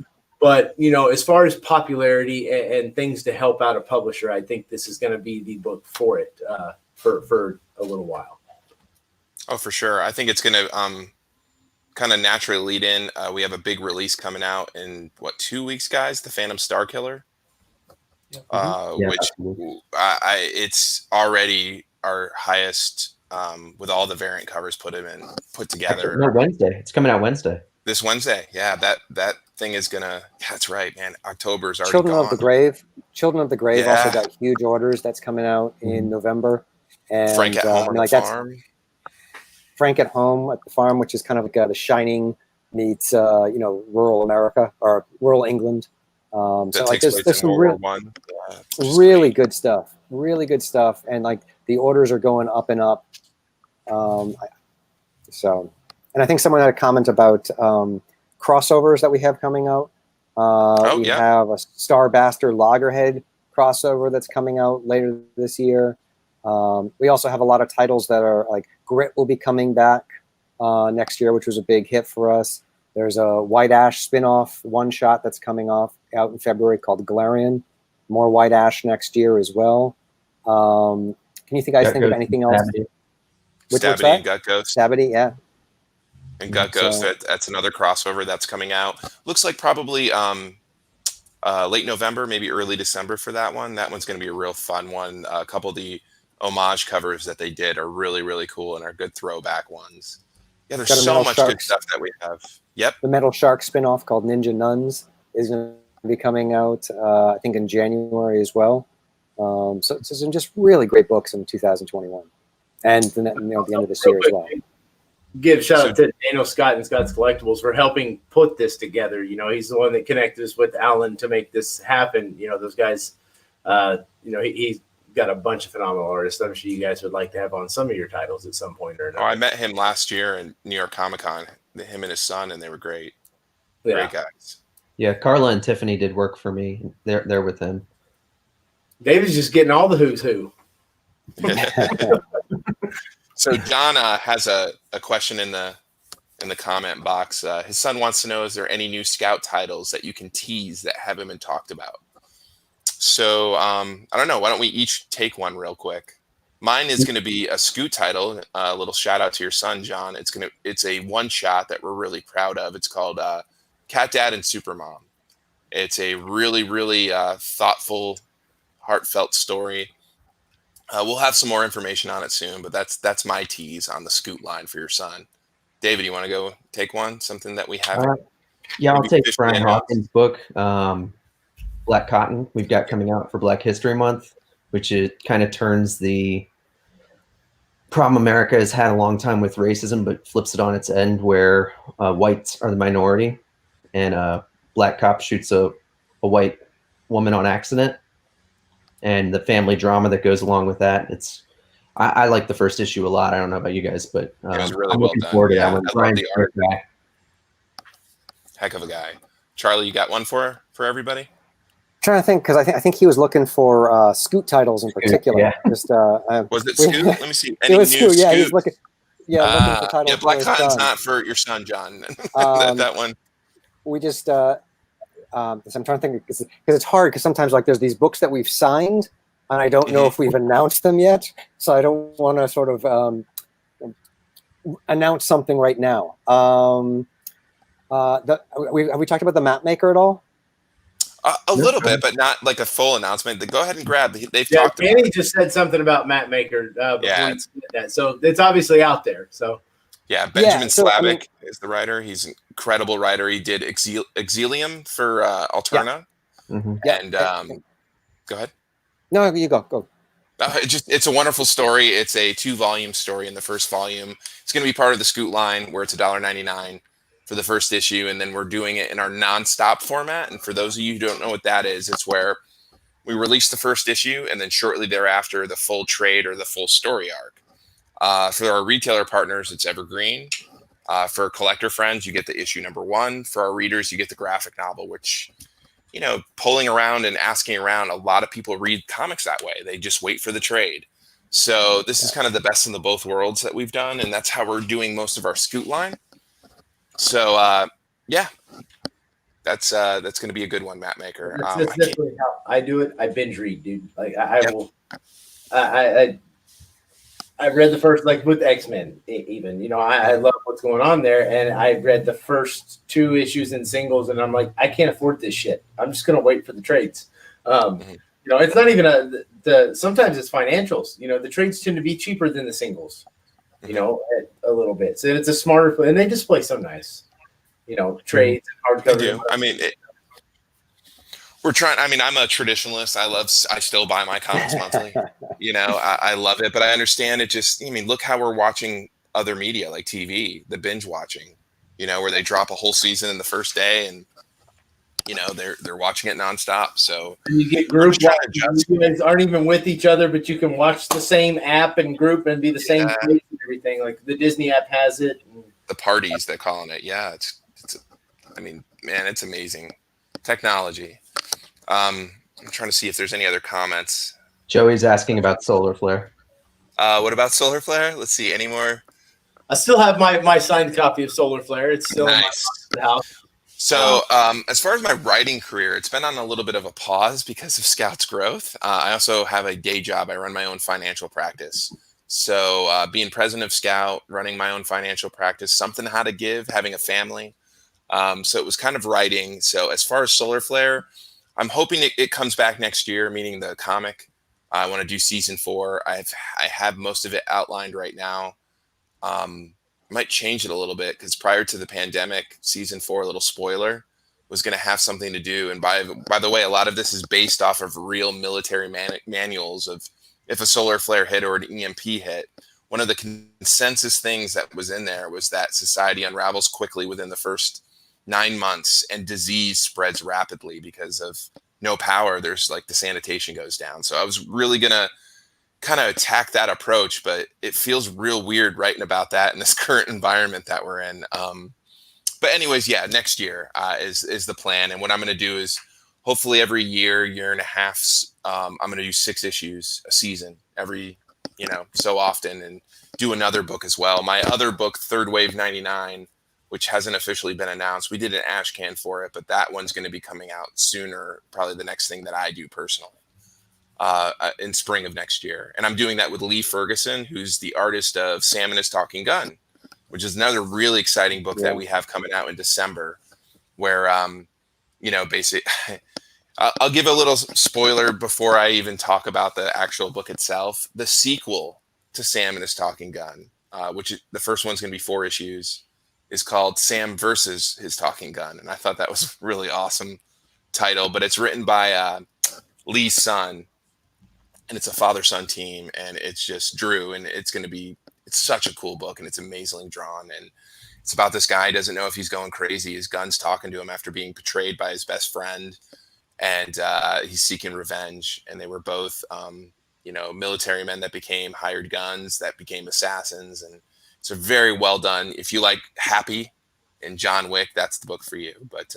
But, as far as popularity and things to help out a publisher, I think this is going to be the book for it for a little while. Oh, for sure. I think it's going to kind of naturally lead in. We have a big release coming out in, 2 weeks, guys? The Phantom Star Killer, which it's already our highest with all the variant covers put together. No, Wednesday. It's coming out Wednesday. This Wednesday. Yeah, that thing is gonna. That's right, man. October's already Children gone. of the Grave. Children of the Grave also got huge orders. That's coming out in November. And Frank at Home on the Farm. Frank at Home at the Farm, which is kind of like The Shining meets rural America or rural England. So like there's some really good stuff. Really good stuff, and like the orders are going up and up. And I think someone had a comment about crossovers that we have coming out. We have a Star Bastard Loggerhead crossover that's coming out later this year. We also have a lot of titles that are like Grit will be coming back next year, which was a big hit for us. There's a White Ash spinoff one-shot that's coming out in February called Galarian. More White Ash next year as well. Can you guys think of anything else? Stabity and Gut Ghost. Stabity, yeah. And Gut Ghost, that's another crossover that's coming out. Looks like probably late November, maybe early December for that one. That one's going to be a real fun one. A couple of the homage covers that they did are really, really cool and are good throwback ones. Yeah, there's so much good stuff that we have. Yep. The Metal Shark spinoff called Ninja Nuns is going to be coming out, I think, in January as well. So it's some just really great books in 2021. And the end of this year as well. Give shout out to Daniel Scott and Scott's Collectibles for helping put this together. He's the one that connected us with Alan to make this happen. Those guys, he's got a bunch of phenomenal artists. I'm sure you guys would like to have on some of your titles at some point or another. Oh, I met him last year in New York Comic Con, him and his son, and they were great. Yeah. Great guys. Yeah, Carla and Tiffany did work for me. They're with him. David's just getting all the who's who. So John has a question in the comment box. His son wants to know, is there any new Scout titles that you can tease that haven't been talked about? So I don't know. Why don't we each take one real quick? Mine is going to be a Scoot title. A little shout out to your son, John. It's a one shot that we're really proud of. It's called Cat Dad and Supermom. It's a really, really thoughtful, heartfelt story. We'll have some more information on it soon, but that's my tease on the Scoot line for your son. David, you want to go take one? Something that we haven't? I'll take Brian Hawkins' book, Black Cotton. We've got coming out for Black History Month, which it kind of turns the problem America has had a long time with racism, but flips it on its end where whites are the minority, and a black cop shoots a white woman on accident. And the family drama that goes along with that. It's I like the first issue a lot. I don't know about you guys, but It was really I'm well looking done. forward to Yeah, that one. I love Brian's the a great art. guy. Heck of a guy. Charlie, you got one for everybody? Trying to think, because I think he was looking for Scoot titles in particular. Yeah. Just Was it Scoot? Let me see. Any it was new Scoot. Yeah, he's Scoot? looking. Yeah, looking for titles Yeah, for Black his Cotton's son. not for your son, John. Um, that one. We just. So I'm trying to think because it's hard because sometimes like there's these books that we've signed and I don't know if we've announced them yet, so I don't want to sort of announce something right now. Have we talked about the map maker at all? A little bit, but not like a full announcement. Go ahead and grab. They've Yeah, talked about Danny it. just said something about Matt Maker before Yeah, you said that, so it's obviously out there. So Yeah, Benjamin so, Slavic I mean- is the writer. He's an incredible writer. He did Exilium for Alterna. Mhm. Yeah. And go ahead. No, you go. It's a wonderful story. It's a 2-volume story. In the first volume, it's going to be part of the Scoot line, where it's $1.99 for the first issue, and then we're doing it in our nonstop format. And for those of you who don't know what that is, it's where we release the first issue, and then shortly thereafter, the full trade or the full story arc. For our retailer partners, it's evergreen. For collector friends, you get the issue number 1. For our readers, you get the graphic novel, which, polling around and asking around, a lot of people read comics that way. They just wait for the trade. So this is kind of the best in the both worlds that we've done, and that's how we're doing most of our Scoot line. So yeah, that's going to be a good one, Matt Maker. that's definitely how I do it. I binge read, dude. Like I will. I read the first, like with X-Men, even, I love what's going on there. And I read the first 2 issues in singles, and I'm like, I can't afford this shit. I'm just going to wait for the trades. It's not even sometimes it's financials. The trades tend to be cheaper than the singles, a little bit. So it's a smarter, and they display so nice, trades and hardcover. They do. I mean, we're trying. I mean, I'm a traditionalist. I still buy my comics monthly. I love it, but I understand it. Look how we're watching other media like TV, the binge watching, where they drop a whole season in the first day, and they're watching it nonstop. So and you get group watching. You guys aren't even with each other, but you can watch the same app and group and be the same place and everything. Like the Disney app has it. The parties they're calling it. Yeah, it's amazing technology. I'm trying to see if there's any other comments. Joey's asking about Solar Flare. What about Solar Flare? Let's see. Any more? I still have my signed copy of Solar Flare. It's still nice. in my house. So as far as my writing career, it's been on a little bit of a pause because of Scout's growth. I also have a day job. I run my own financial practice. So being president of Scout, running my own financial practice, something how to give, having a family. So it was kind of writing. So as far as Solar Flare, I'm hoping it comes back next year, meaning the comic. I want to do season 4. I have most of it outlined right now. Might change it a little bit because prior to the pandemic, season 4, a little spoiler, was going to have something to do. And by the way, a lot of this is based off of real military manuals of if a solar flare hit or an EMP hit. One of the consensus things that was in there was that society unravels quickly within the first 9 months, and disease spreads rapidly because of no power. There's like the sanitation goes down. So I was really going to kind of attack that approach, but it feels real weird writing about that in this current environment that we're in. But anyways, yeah, next year is the plan. And what I'm going to do is hopefully every year and a half, I'm going to do 6 issues a season every, so often, and do another book as well. My other book, Third Wave 99, which hasn't officially been announced. We did an ash can for it, but that one's going to be coming out sooner, probably the next thing that I do personally, in spring of next year. And I'm doing that with Lee Ferguson, who's the artist of Sam and His Talking Gun, which is another really exciting book that we have coming out in December, where, basically, I'll give a little spoiler before I even talk about the actual book itself. The sequel to Sam and His Talking Gun, which the first one's going to be 4 issues, is called Sam versus His Talking Gun. And I thought that was a really awesome title, but it's written by Lee's son, and it's a father-son team, and it's just Drew, and it's such a cool book, and it's amazingly drawn. And it's about this guy who doesn't know if he's going crazy. His gun's talking to him after being betrayed by his best friend, and he's seeking revenge. And they were both military men that became hired guns, that became assassins, and it's a very well done. If you like Happy and John Wick, that's the book for you. But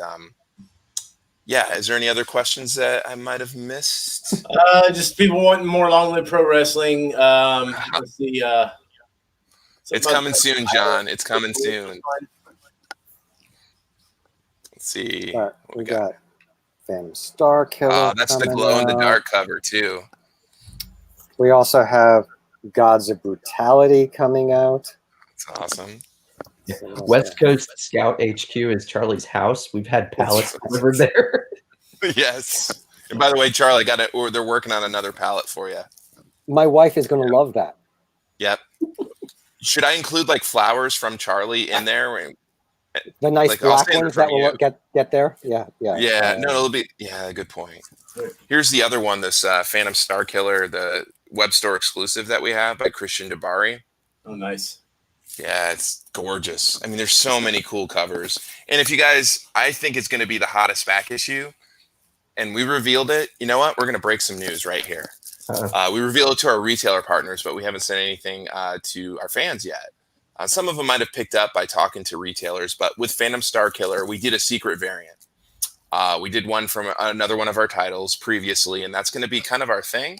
yeah, is there any other questions that I might have missed? Just people wanting more Long Live Pro Wrestling. Let's see. It's coming soon, John. It's coming soon. Let's see. All right, we got Phantom Star Killer. Oh, that's the glow in the dark cover too. We also have Gods of Brutality coming out. That's awesome. West Coast Scout HQ is Charlie's house. We've had pallets delivered there. Yes. And by the way, Charlie, they're working on another pallet for you. My wife is going to love that. Yep. Should I include like flowers from Charlie in there? The nice Like, I'll black stand in ones front that of will you. get there. Yeah. Yeah, no, it'll be, yeah, good point. Here's the other one, this Phantom Star Killer, the web store exclusive that we have by Christian Dabari. Oh, nice. Yeah, it's gorgeous. I mean, there's so many cool covers. And if you guys, I think it's going to be the hottest back issue. And we revealed it. You know what? We're going to break some news right here. We revealed it to our retailer partners, but we haven't said anything to our fans yet. Some of them might have picked up by talking to retailers, but with Phantom Star Killer, we did a secret variant. We did one from another one of our titles previously, and that's going to be kind of our thing,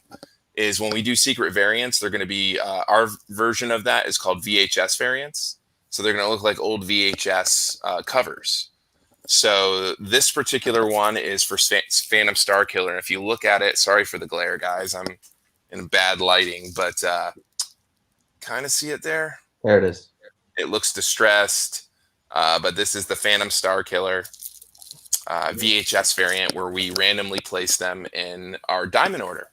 is when we do secret variants, they're going to be, our version of that is called VHS variants. So they're going to look like old VHS covers. So this particular one is for Phantom Star Killer. And if you look at it, sorry for the glare, guys, I'm in bad lighting, but kind of see it there? There it is. It looks distressed, but this is the Phantom Star Killer VHS variant where we randomly place them in our diamond order.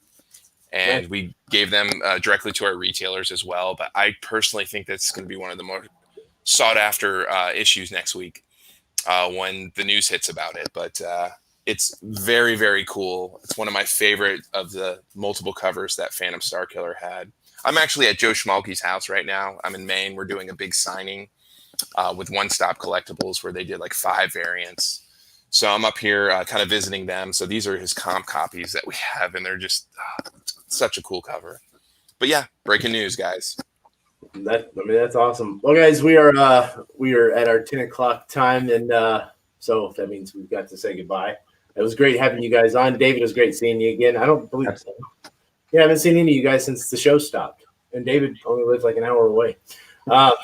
And we gave them directly to our retailers as well. But I personally think that's going to be one of the more sought after issues next week when the news hits about it. But it's very, very cool. It's one of my favorite of the multiple covers that Phantom Star Killer had. I'm actually at Joe Schmalke's house right now. I'm in Maine. We're doing a big signing with One Stop Collectibles where they did like 5 variants. So I'm up here kind of visiting them. So these are his comp copies that we have, and they're just such a cool cover. But yeah, breaking news, guys. That's awesome. Well, guys, we are at our 10 o'clock time, and so that means we've got to say goodbye. It was great having you guys on. David, it was great seeing you again. I don't believe so. Yeah, I haven't seen any of you guys since the show stopped, and David only lives like an hour away. But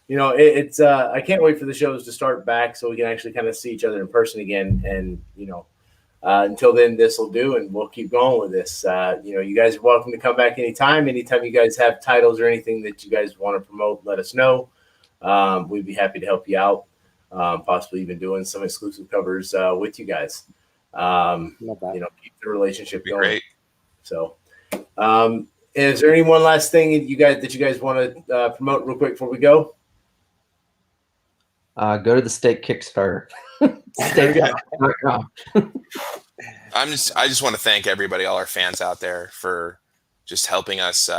it's I can't wait for the shows to start back so we can actually kind of see each other in person again. And until then, this will do, and we'll keep going with this. You guys are welcome to come back anytime. Anytime you guys have titles or anything that you guys want to promote, let us know. We'd be happy to help you out. Possibly even doing some exclusive covers with you guys. Keep the relationship going. Great. So, is there any one last thing that you guys want to promote real quick before we go? Go to the Steak Kickstarter. Steak.com. I just want to thank everybody, all our fans out there, for just helping us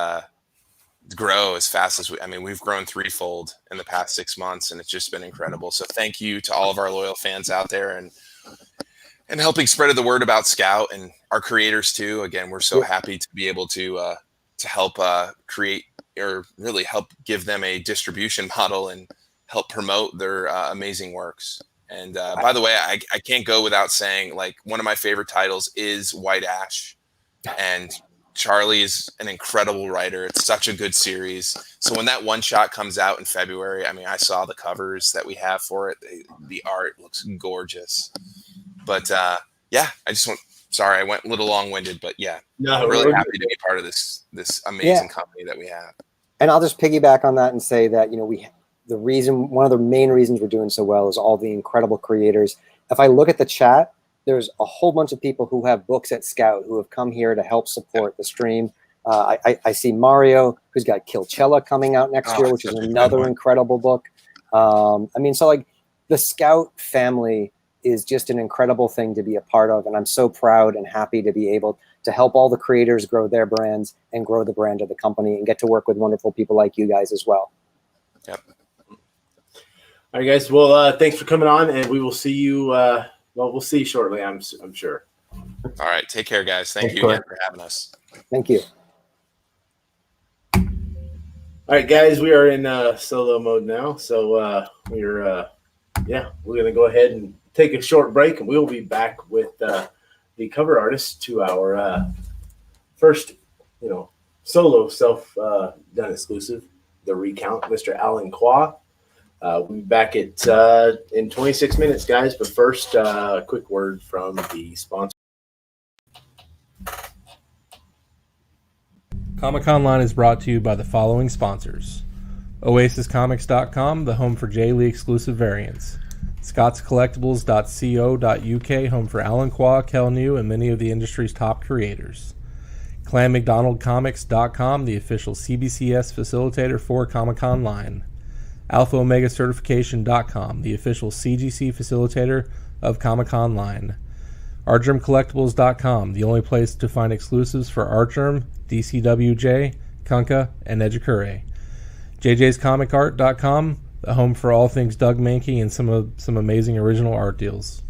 grow as fast as we've grown threefold in the past 6 months, and it's just been incredible. So thank you to all of our loyal fans out there, and helping spread the word about Scout and our creators too. Again, we're so happy to be able to help create, or really help give them a distribution model and help promote their amazing works. And by the way, I can't go without saying, like, one of my favorite titles is White Ash, and Charlie is an incredible writer. It's such a good series. So when that one shot comes out in February, I saw the covers that we have for it. The art looks gorgeous. But sorry, I went a little long-winded, but yeah, I'm really happy to be part of this amazing company that we have. And I'll just piggyback on that and say that, one of the main reasons we're doing so well is all the incredible creators. If I look at the chat, there's a whole bunch of people who have books at Scout who have come here to help support the stream. I see Mario, who's got Kilchella coming out next year, which is another incredible book. The Scout family is just an incredible thing to be a part of. And I'm so proud and happy to be able to help all the creators grow their brands and grow the brand of the company and get to work with wonderful people like you guys as well. Yep. All right, guys. Well, thanks for coming on, and we will see you. We'll see you shortly, I'm sure. All right. Take care, guys. Thank Thanks, you Corey. again for having us. Thank you. All right, guys, we are in solo mode now, so we're gonna go ahead and take a short break, and we'll be back with the cover artist to our first, solo self done exclusive, the recount, Mr. Alan Qua. We'll be back at in 26 minutes, guys. But first, a quick word from the sponsor. Conline is brought to you by the following sponsors: OasisComics.com, the home for J. Lee exclusive variants; ScottsCollectibles.co.uk, home for Alan Qua, Kel New, and many of the industry's top creators; ClanMcDonaldComics.com, the official CBCS facilitator for Conline; AlphaOmegaCertification.com, the official CGC facilitator of Conline; ArtGermCollectibles.com, the only place to find exclusives for Artgerm, DCWJ, Kunkka, and Ejikure; JJ'sComicArt.com, the home for all things Doug Mankey and some amazing original art deals.